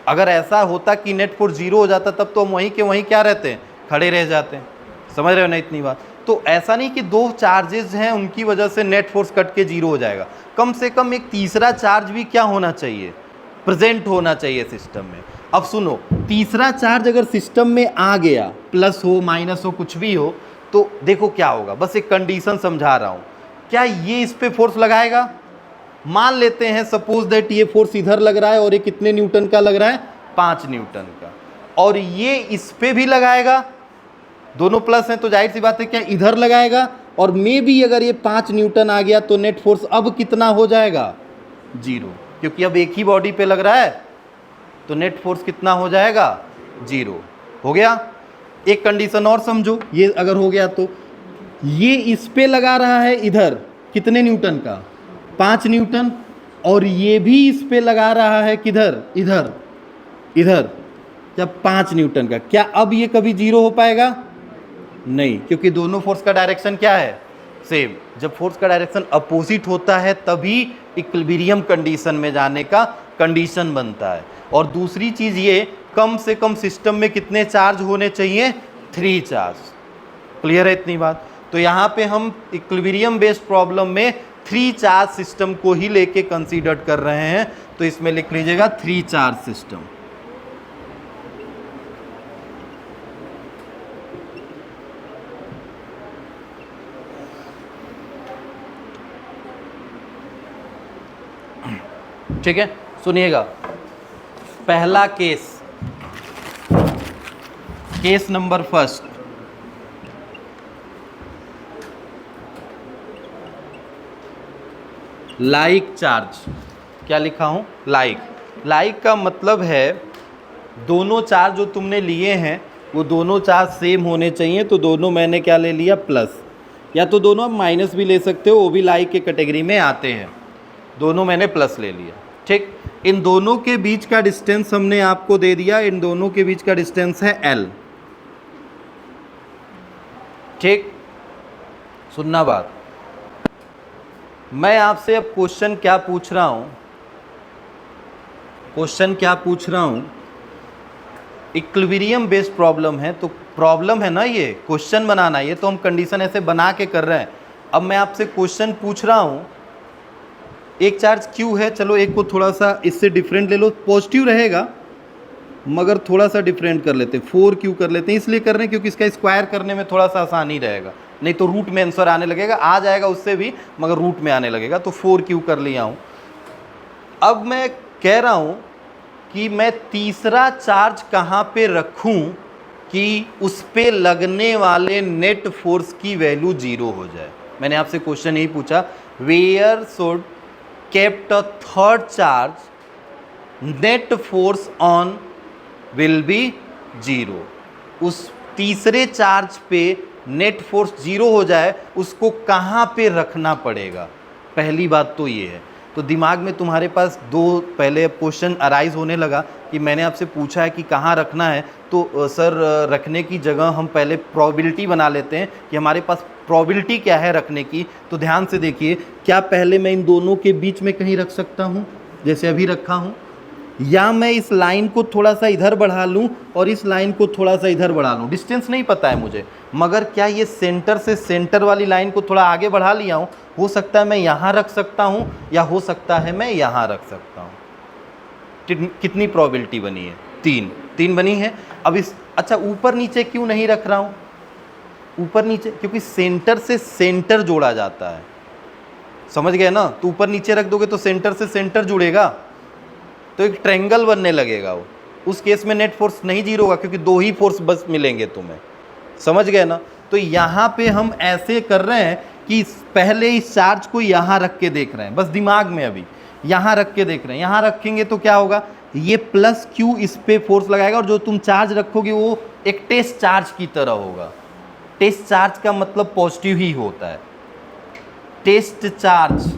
अगर ऐसा होता कि नेट फोर्स जीरो हो जाता तब तो हम वहीं के वहीं क्या रहते हैं, खड़े रह जाते हैं। समझ रहे हो ना इतनी बात? तो ऐसा नहीं कि 2 चार्जेस हैं उनकी वजह से नेट फोर्स कट के जीरो हो जाएगा। कम से कम एक तीसरा चार्ज भी क्या होना चाहिए, प्रेजेंट होना चाहिए सिस्टम में। अब सुनो, तीसरा चार्ज अगर सिस्टम में आ गया, प्लस हो माइनस हो कुछ भी हो, तो देखो क्या होगा। बस एक कंडीशन समझा रहा हूँ। क्या ये इस पे फोर्स लगाएगा? मान लेते हैं सपोज दैट ये फोर्स इधर लग रहा है और ये कितने न्यूटन का लग रहा है, 5 न्यूटन का, और ये इस पे भी लगाएगा। दोनों प्लस हैं तो जाहिर सी बात है क्या इधर लगाएगा, और मे भी अगर ये 5 न्यूटन आ गया तो नेट फोर्स अब कितना हो जाएगा, जीरो, क्योंकि अब एक ही बॉडी पे लग रहा है तो नेट फोर्स कितना हो जाएगा, जीरो हो गया। एक कंडीशन और समझो, ये अगर हो गया तो ये इस पे लगा रहा है इधर कितने न्यूटन का, 5 न्यूटन, और ये भी इस पे लगा रहा है किधर, इधर इधर, जब 5 न्यूटन का। क्या अब ये कभी जीरो हो पाएगा? नहीं, क्योंकि दोनों फोर्स का डायरेक्शन क्या है, सेम। जब फोर्स का डायरेक्शन अपोजिट होता है तभी इक्विलिब्रियम कंडीशन में जाने का कंडीशन बनता है। और दूसरी चीज़ ये कम से कम सिस्टम में कितने चार्ज होने चाहिए? 3 चार्ज। क्लियर है इतनी बात? तो यहाँ पे हम इक्विलिब्रियम बेस्ड प्रॉब्लम में 3 चार्ज सिस्टम को ही लेके कंसीडर कर रहे हैं, तो इसमें लिख लीजिएगा 3 चार्ज सिस्टम। ठीक है, सुनिएगा। पहला case number first, like charge. क्या लिखा हूं? लाइक का मतलब है दोनों चार्ज जो तुमने लिए हैं वो दोनों चार्ज सेम होने चाहिए, तो दोनों मैंने क्या ले लिया? प्लस, या तो दोनों आप माइनस भी ले सकते हो, वो भी लाइक के कैटेगरी में आते हैं। दोनों मैंने प्लस ले लिया। ठीक, इन दोनों के बीच का डिस्टेंस हमने आपको दे दिया, इन दोनों के बीच का डिस्टेंस है L। ठीक, सुनना बात, मैं आपसे अब क्वेश्चन क्या पूछ रहा हूं? इक्विलिब्रियम बेस्ड प्रॉब्लम है, तो प्रॉब्लम है ना, ये क्वेश्चन बनाना, ये तो हम कंडीशन ऐसे बना के कर रहे हैं। अब मैं आपसे क्वेश्चन पूछ रहा हूं, एक चार्ज Q है, चलो एक को थोड़ा सा इससे डिफरेंट ले लो, पॉजिटिव रहेगा मगर थोड़ा सा डिफरेंट कर लेते हैं, 4Q कर लेते हैं। इसलिए कर रहे हैं क्योंकि इसका स्क्वायर करने में थोड़ा सा आसानी रहेगा, नहीं तो रूट में आंसर आने लगेगा, आ जाएगा उससे भी मगर रूट में आने लगेगा, तो 4Q कर लिया हूँ। अब मैं कह रहा हूँ कि मैं तीसरा चार्ज कहाँ पे रखूँ कि उस पे लगने वाले नेट फोर्स की वैल्यू 0 हो जाए। मैंने आपसे क्वेश्चन यही पूछा, where should kept a third charge net force on will be 0। उस तीसरे चार्ज पे नेट फोर्स 0 हो जाए, उसको कहाँ पे रखना पड़ेगा? पहली बात तो ये है। तो दिमाग में तुम्हारे पास दो पहले क्वेश्चन अराइज होने लगा कि मैंने आपसे पूछा है कि कहाँ रखना है, तो सर रखने की जगह हम पहले प्रोबेबिलिटी बना लेते हैं कि हमारे पास प्रोबेबिलिटी क्या है रखने की। तो ध्यान से देखिए, क्या पहले मैं इन दोनों के बीच में कहीं रख सकता हूँ जैसे अभी रखा हूँ, या मैं इस लाइन को थोड़ा सा इधर बढ़ा लूं और इस लाइन को थोड़ा सा इधर बढ़ा लूं? डिस्टेंस नहीं पता है मुझे, मगर क्या ये सेंटर से सेंटर वाली लाइन को थोड़ा आगे बढ़ा लिया हूं, हो सकता है मैं यहाँ रख सकता हूं, या हो सकता है मैं यहाँ रख सकता हूं। कितनी प्रोबेबिलिटी बनी है? 3 बनी है। अब इस अच्छा ऊपर नीचे क्यों नहीं रख रहा हूँ? ऊपर नीचे क्योंकि सेंटर से सेंटर जोड़ा जाता है, समझ गए ना? तो ऊपर नीचे रख दोगे तो सेंटर से सेंटर जुड़ेगा, तो एक ट्रायंगल बनने लगेगा वो। उस केस में नेट फोर्स नहीं 0 होगा क्योंकि 2 ही फोर्स बस मिलेंगे तुम्हें, समझ गए ना? तो यहाँ पे हम ऐसे कर रहे हैं कि पहले इस चार्ज को यहाँ रख के देख रहे हैं, बस दिमाग में अभी यहाँ रख के देख रहे हैं। यहाँ रखेंगे तो क्या होगा, ये प्लस Q इस पे फोर्स लगाएगा, और जो तुम चार्ज रखोगे वो एक टेस्ट चार्ज की तरह होगा। टेस्ट चार्ज का मतलब पॉजिटिव ही होता है। टेस्ट चार्ज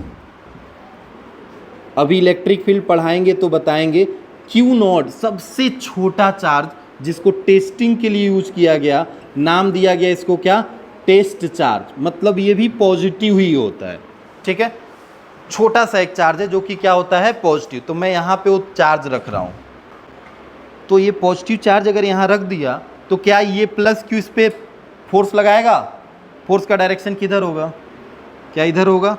अभी इलेक्ट्रिक फील्ड पढ़ाएंगे तो बताएंगे। Q0 सबसे छोटा चार्ज जिसको टेस्टिंग के लिए यूज किया गया, नाम दिया गया इसको क्या? Test charge. मतलब ये भी पॉजिटिव ही होता है। ठीक है, छोटा सा एक चार्ज है जो कि क्या होता है? पॉजिटिव। तो मैं यहाँ पे वो चार्ज रख रहा हूँ, तो ये पॉजिटिव चार्ज अगर यहाँ रख दिया तो क्या ये प्लस Q इस पे फोर्स लगाएगा? फोर्स का डायरेक्शन किधर होगा? क्या इधर होगा?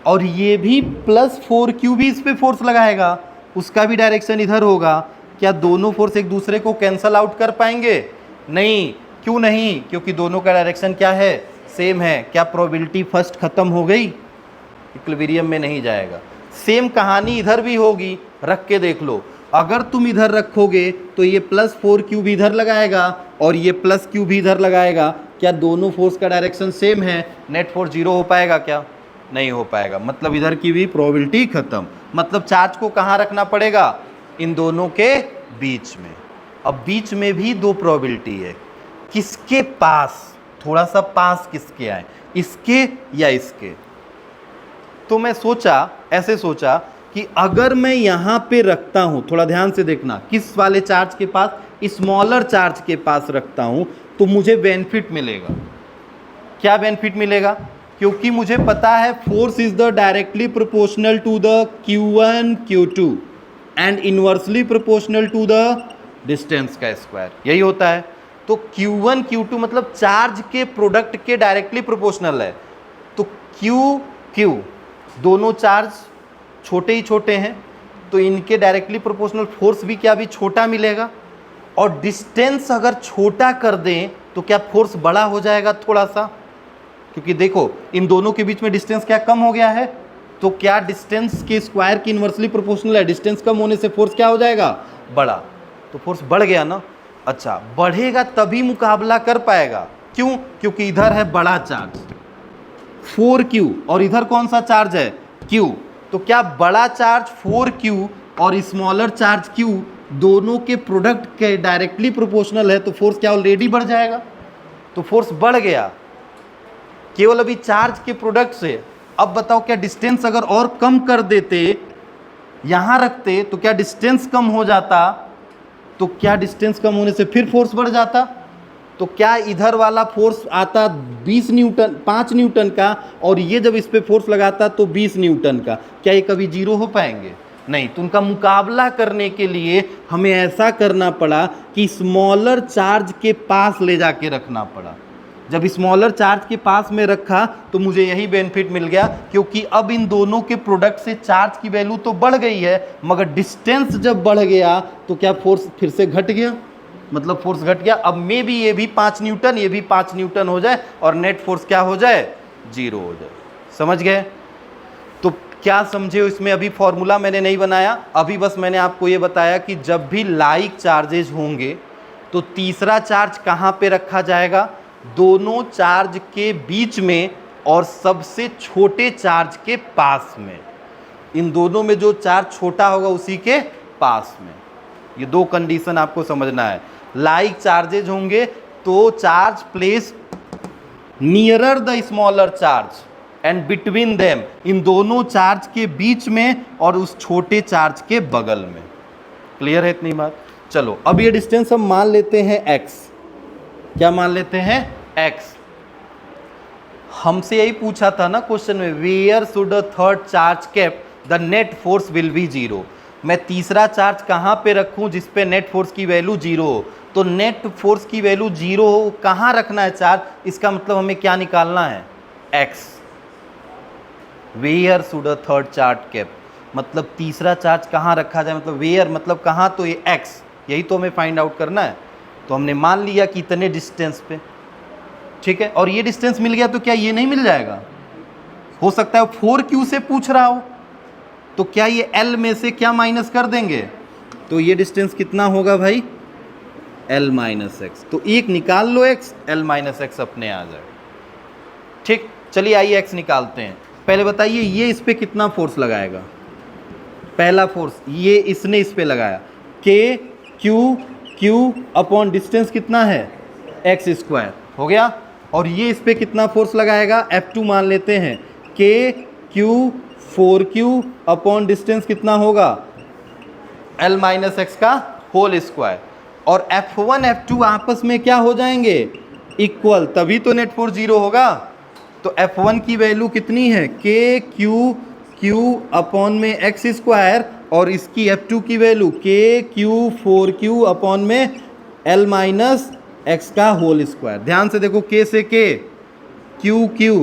और ये भी प्लस 4Q भी इस पे फोर्स लगाएगा, उसका भी डायरेक्शन इधर होगा। क्या दोनों फोर्स एक दूसरे को कैंसल आउट कर पाएंगे? नहीं। क्यों नहीं? क्योंकि दोनों का डायरेक्शन क्या है? सेम है। क्या प्रोबेबिलिटी फर्स्ट खत्म हो गई? इक्विलिब्रियम में नहीं जाएगा। सेम कहानी इधर भी होगी, रख के देख लो। अगर तुम इधर रखोगे तो ये प्लस 4Q भी इधर लगाएगा और ये प्लस Q भी इधर लगाएगा। क्या दोनों फोर्स का डायरेक्शन सेम है? नेट फोर्स 0 हो पाएगा क्या? नहीं हो पाएगा। मतलब इधर की भी प्रोबेबिलिटी खत्म। मतलब चार्ज को कहाँ रखना पड़ेगा? इन दोनों के बीच में। अब बीच में भी दो प्रोबेबिलिटी है, किसके पास? थोड़ा सा पास किसके आए, इसके या इसके? तो मैं सोचा, ऐसे सोचा कि अगर मैं यहाँ पे रखता हूँ, थोड़ा ध्यान से देखना, किस वाले चार्ज के पास? स्मॉलर चार्ज के पास रखता हूँ, तो मुझे बेनिफिट मिलेगा। क्या बेनिफिट मिलेगा? क्योंकि मुझे पता है force is the directly proportional to the Q1 Q2 and inversely proportional to the distance का स्क्वायर, यही होता है। तो Q1 Q2 मतलब चार्ज के प्रोडक्ट के डायरेक्टली प्रोपोर्शनल है। तो Q दोनों चार्ज छोटे ही छोटे हैं, तो इनके डायरेक्टली प्रोपोर्शनल फोर्स भी क्या भी छोटा मिलेगा। और डिस्टेंस अगर छोटा कर दें तो क्या फोर्स बड़ा हो जाएगा थोड़ा सा, क्योंकि देखो इन दोनों के बीच में डिस्टेंस क्या कम हो गया है, तो क्या डिस्टेंस के स्क्वायर की इन्वर्सली प्रोपोर्शनल है। डिस्टेंस कम होने से फोर्स क्या हो जाएगा, बड़ा। तो फोर्स बढ़ गया ना। अच्छा, बढ़ेगा तभी मुकाबला कर पाएगा। क्यों, क्योंकि इधर है बड़ा चार्ज 4Q और इधर कौन सा चार्ज है, Q। तो क्या बड़ा चार्ज 4Q और स्मॉलर चार्ज Q दोनों के प्रोडक्ट के डायरेक्टली प्रोपोर्शनल है, तो फोर्स क्या ऑलरेडी बढ़ जाएगा। तो फोर्स बढ़ गया केवल अभी चार्ज के प्रोडक्ट से। अब बताओ क्या डिस्टेंस अगर और कम कर देते, यहां रखते, तो क्या डिस्टेंस कम हो जाता, तो क्या डिस्टेंस कम होने से फिर फोर्स बढ़ जाता। तो क्या इधर वाला फोर्स आता 20 न्यूटन 5 न्यूटन का, और ये जब इस पे फोर्स लगाता तो 20 न्यूटन का, क्या ये कभी जीरो हो पाएंगे, नहीं। तो उनका मुकाबला करने के लिए हमें ऐसा करना पड़ा कि स्मॉलर चार्ज के पास ले जाके रखना पड़ा। जब स्मॉलर चार्ज के पास में रखा तो मुझे यही बेनिफिट मिल गया, क्योंकि अब इन दोनों के प्रोडक्ट से चार्ज की वैल्यू तो बढ़ गई है, मगर डिस्टेंस जब बढ़ गया तो क्या फोर्स फिर से घट गया, मतलब फोर्स घट गया। अब मे भी ये भी 5 न्यूटन ये भी 5 न्यूटन हो जाए और नेट फोर्स क्या हो जाए, जीरो हो जाए। समझ गए। तो क्या समझे इसमें, अभी फॉर्मूला मैंने नहीं बनाया, अभी बस मैंने आपको ये बताया कि जब भी लाइक चार्जेज होंगे तो तीसरा चार्ज कहाँ पे रखा जाएगा, दोनों चार्ज के बीच में और सबसे छोटे चार्ज के पास में। इन दोनों में जो चार्ज छोटा होगा उसी के पास में। ये दो कंडीशन आपको समझना है। लाइक चार्जेज होंगे तो charge place nearer the smaller charge and between them, इन दोनों चार्ज के बीच में और उस छोटे चार्ज के बगल में। क्लियर है इतनी बात। चलो अब ये डिस्टेंस हम मान लेते हैं x। क्या मान लेते हैं, x। हमसे यही पूछा था ना क्वेश्चन में, where should a third charge kept the net force will be zero. मैं तीसरा चार्ज कहाँ पे रखूँ जिसपे नेट फोर्स की वैल्यू जीरो हो। तो नेट फोर्स की वैल्यू जीरो हो, कहाँ रखना है चार्ज, इसका मतलब हमें क्या निकालना है, x। Where should a third charge kept, मतलब तीसरा चार्ज कहाँ रखा जाए, मतलब वेयर मतलब कहाँ, तो ये x, यही तो हमें फाइंड आउट करना है। तो हमने मान लिया कि इतने डिस्टेंस पे, ठीक है। और ये डिस्टेंस मिल गया तो क्या ये नहीं मिल जाएगा, हो सकता है 4Q से पूछ रहा हो, तो क्या ये L में से क्या माइनस कर देंगे, तो ये डिस्टेंस कितना होगा भाई, L माइनस एक्स। तो एक निकाल लो x, L माइनस एक्स अपने आ जाए। ठीक, चलिए आइए x निकालते हैं। पहले बताइए ये इस पे कितना फोर्स लगाएगा, पहला फोर्स ये इसने इस पे लगाया, Q अपॉन डिस्टेंस कितना है, x स्क्वायर हो गया। और ये इस पे कितना फोर्स लगाएगा, F2 मान लेते हैं, Q 4Q अपॉन डिस्टेंस कितना होगा, L माइनस एक्स का होल स्क्वायर। और F1 F2 आपस में क्या हो जाएंगे, इक्वल, तभी तो नेट फोर्स जीरो होगा। तो F1 की वैल्यू कितनी है, Q अपॉन में एक्स स्क्वायर, और इसकी F2 की वैल्यू Q 4Q अपॉन में L माइनस एक्स का होल स्क्वायर। ध्यान से देखो, K से K Q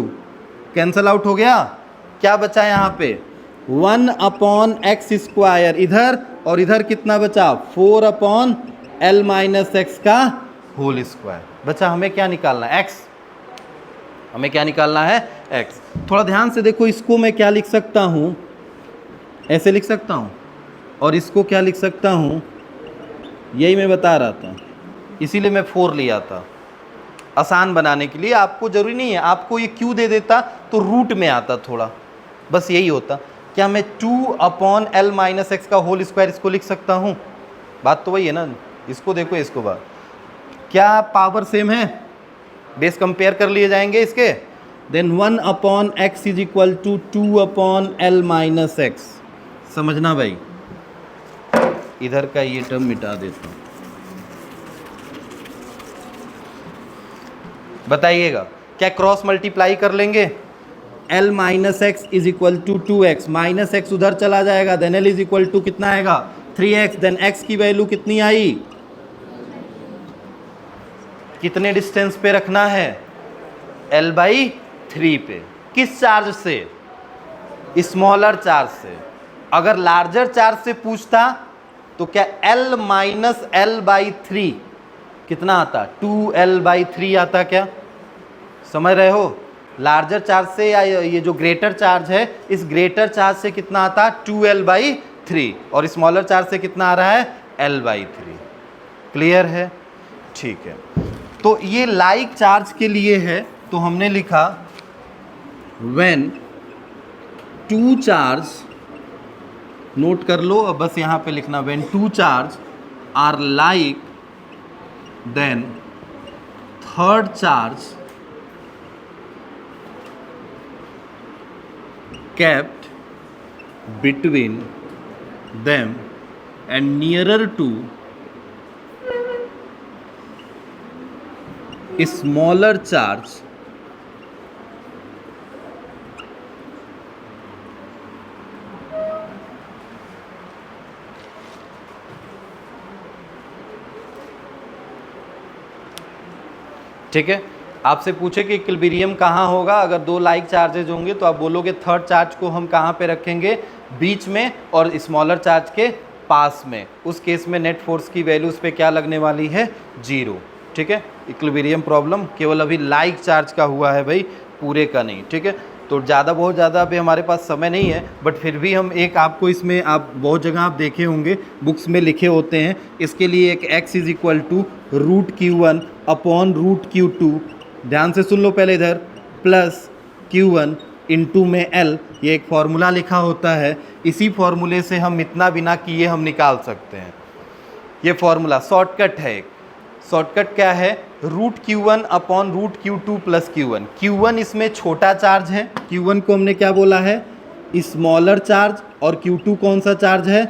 कैंसल आउट हो गया, क्या बचा यहाँ पे 1 अपॉन एक्स स्क्वायर इधर, और इधर कितना बचा 4 अपॉन L माइनस एक्स का होल स्क्वायर बचा। हमें क्या निकालना है, x। हमें क्या निकालना है, x। थोड़ा ध्यान से देखो, इसको मैं क्या लिख सकता हूँ, ऐसे लिख सकता हूँ, और इसको क्या लिख सकता हूँ, यही मैं बता रहा था, इसीलिए मैं 4 लिया था आसान बनाने के लिए। आपको जरूरी नहीं है, आपको ये q दे देता तो रूट में आता थोड़ा, बस यही होता। क्या मैं 2 अपॉन L माइनस एक्स का होल स्क्वायर इसको लिख सकता हूँ, बात तो वही है ना। इसको देखो, इसको बात, क्या पावर सेम है, बेस कंपेयर कर लिए जाएंगे इसके। Then 1 upon x is equal to 2 upon L minus x. समझना भाई, इधर का ये टर्म मिटा देता हूँ। बताइएगा, क्या क्रॉस मल्टीप्लाई कर लेंगे, L minus x is equal to 2x, minus x उधर चला जाएगा, then L is equal to कितना आएगा 3x, देन x की वैल्यू कितनी आई कितने डिस्टेंस पे रखना है, L/3 पे। किस चार्ज से, स्मॉलर चार्ज से। अगर लार्जर चार्ज से पूछता तो क्या L माइनस L/3 कितना आता, 2L/3 आता क्या, समझ रहे हो। लार्जर चार्ज से या ये जो ग्रेटर चार्ज है, इस ग्रेटर चार्ज से कितना आता, 2L/3, और स्मॉलर चार्ज से कितना आ रहा है, L/3। क्लियर है, ठीक है। तो ये लाइक चार्ज के लिए है, तो हमने लिखा व्हेन टू चार्ज, नोट कर लो, अब बस यहां पे लिखना, when two charge are like then third charge kept between them and nearer to a smaller charge ठीक है। आपसे पूछे कि इक्विलिब्रियम कहाँ होगा, अगर दो लाइक चार्जेज होंगे तो आप बोलोगे थर्ड चार्ज को हम कहाँ पे रखेंगे, बीच में, और स्मॉलर चार्ज के पास में। उस केस में नेट फोर्स की वैल्यू उस पर क्या लगने वाली है, 0। ठीक है, इक्विलिब्रियम प्रॉब्लम केवल अभी लाइक चार्ज का हुआ है भाई, पूरे का नहीं। ठीक है, तो बहुत ज़्यादा अभी हमारे पास समय नहीं है, बट फिर भी हम एक आपको इसमें, आप बहुत जगह आप देखे होंगे बुक्स में लिखे होते हैं, इसके लिए एक x is equal to √Q1 upon √Q2, ध्यान से सुन लो पहले इधर, प्लस Q1 इंटू में L, ये एक फॉर्मूला लिखा होता है। इसी फॉर्मूले से हम इतना बिना किए हम निकाल सकते हैं। ये फॉर्मूला शॉर्टकट है। एक शॉर्टकट क्या है, √Q1 upon √Q2 plus Q1। Q1 इसमें छोटा चार्ज है, Q1 को हमने क्या बोला है, स्मॉलर चार्ज, और Q2 कौन सा चार्ज है,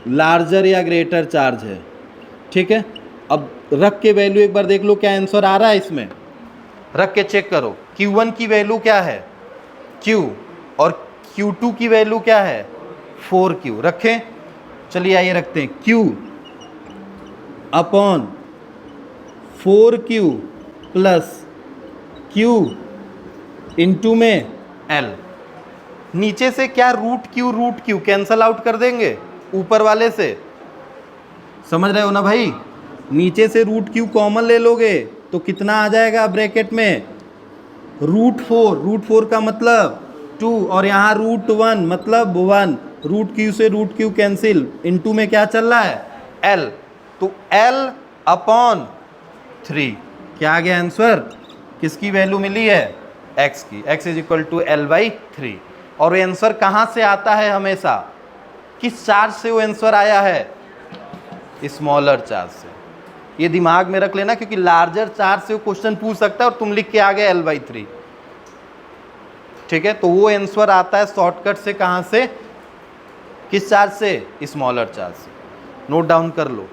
लार्जर या ग्रेटर चार्ज है। ठीक है, अब रख के वैल्यू एक बार देख लो क्या आंसर आ रहा है, इसमें रख के चेक करो। Q1 की वैल्यू क्या है, Q, और Q2 की वैल्यू क्या है, 4Q। रखें, चलिए आइए रखते हैं, Q upon 4Q plus Q into में L। नीचे से क्या √Q कैंसल आउट कर देंगे ऊपर वाले से, समझ रहे हो ना भाई। नीचे से √Q कॉमन ले लोगे तो कितना आ जाएगा ब्रैकेट में, √4 का मतलब 2, और यहाँ √1 मतलब 1, √Q से √Q कैंसिल, इंटू में क्या चल रहा है, L, तो L अपॉन 3 क्या आ गया आंसर, किसकी वैल्यू मिली है, x की, x is equal to L/3। और वो आंसर कहाँ से आता है हमेशा, किस चार्ज से वो आंसर आया है, स्मॉलर चार्ज से। ये दिमाग में रख लेना, क्योंकि लार्जर चार्ज से वो क्वेश्चन पूछ सकता है और तुम लिख के आ गए L/3। ठीक है, तो वो आंसर आता है शॉर्टकट से, कहाँ से, किस चार्ज से, स्मॉलर चार्ज से। नोट डाउन कर लो।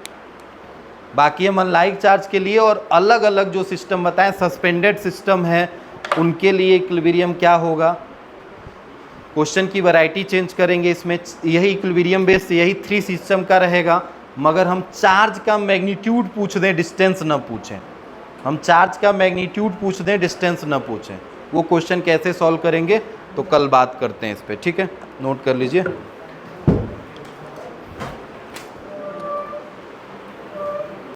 बाकी हम अनलाइक चार्ज के लिए और अलग अलग जो सिस्टम बताएं, सस्पेंडेड सिस्टम है, उनके लिए इक्विलिब्रियम क्या होगा, क्वेश्चन की वैरायटी चेंज करेंगे। इसमें यही इक्विलिब्रियम बेस, यही 3 सिस्टम का रहेगा, मगर हम चार्ज का मैग्नीट्यूड पूछ दें, डिस्टेंस न पूछें। हम चार्ज का मैग्नीट्यूड पूछ दें, डिस्टेंस न पूछें। वो क्वेश्चन कैसे सॉल्व करेंगे तो कल बात करते हैं इस पर। ठीक है, नोट कर लीजिए।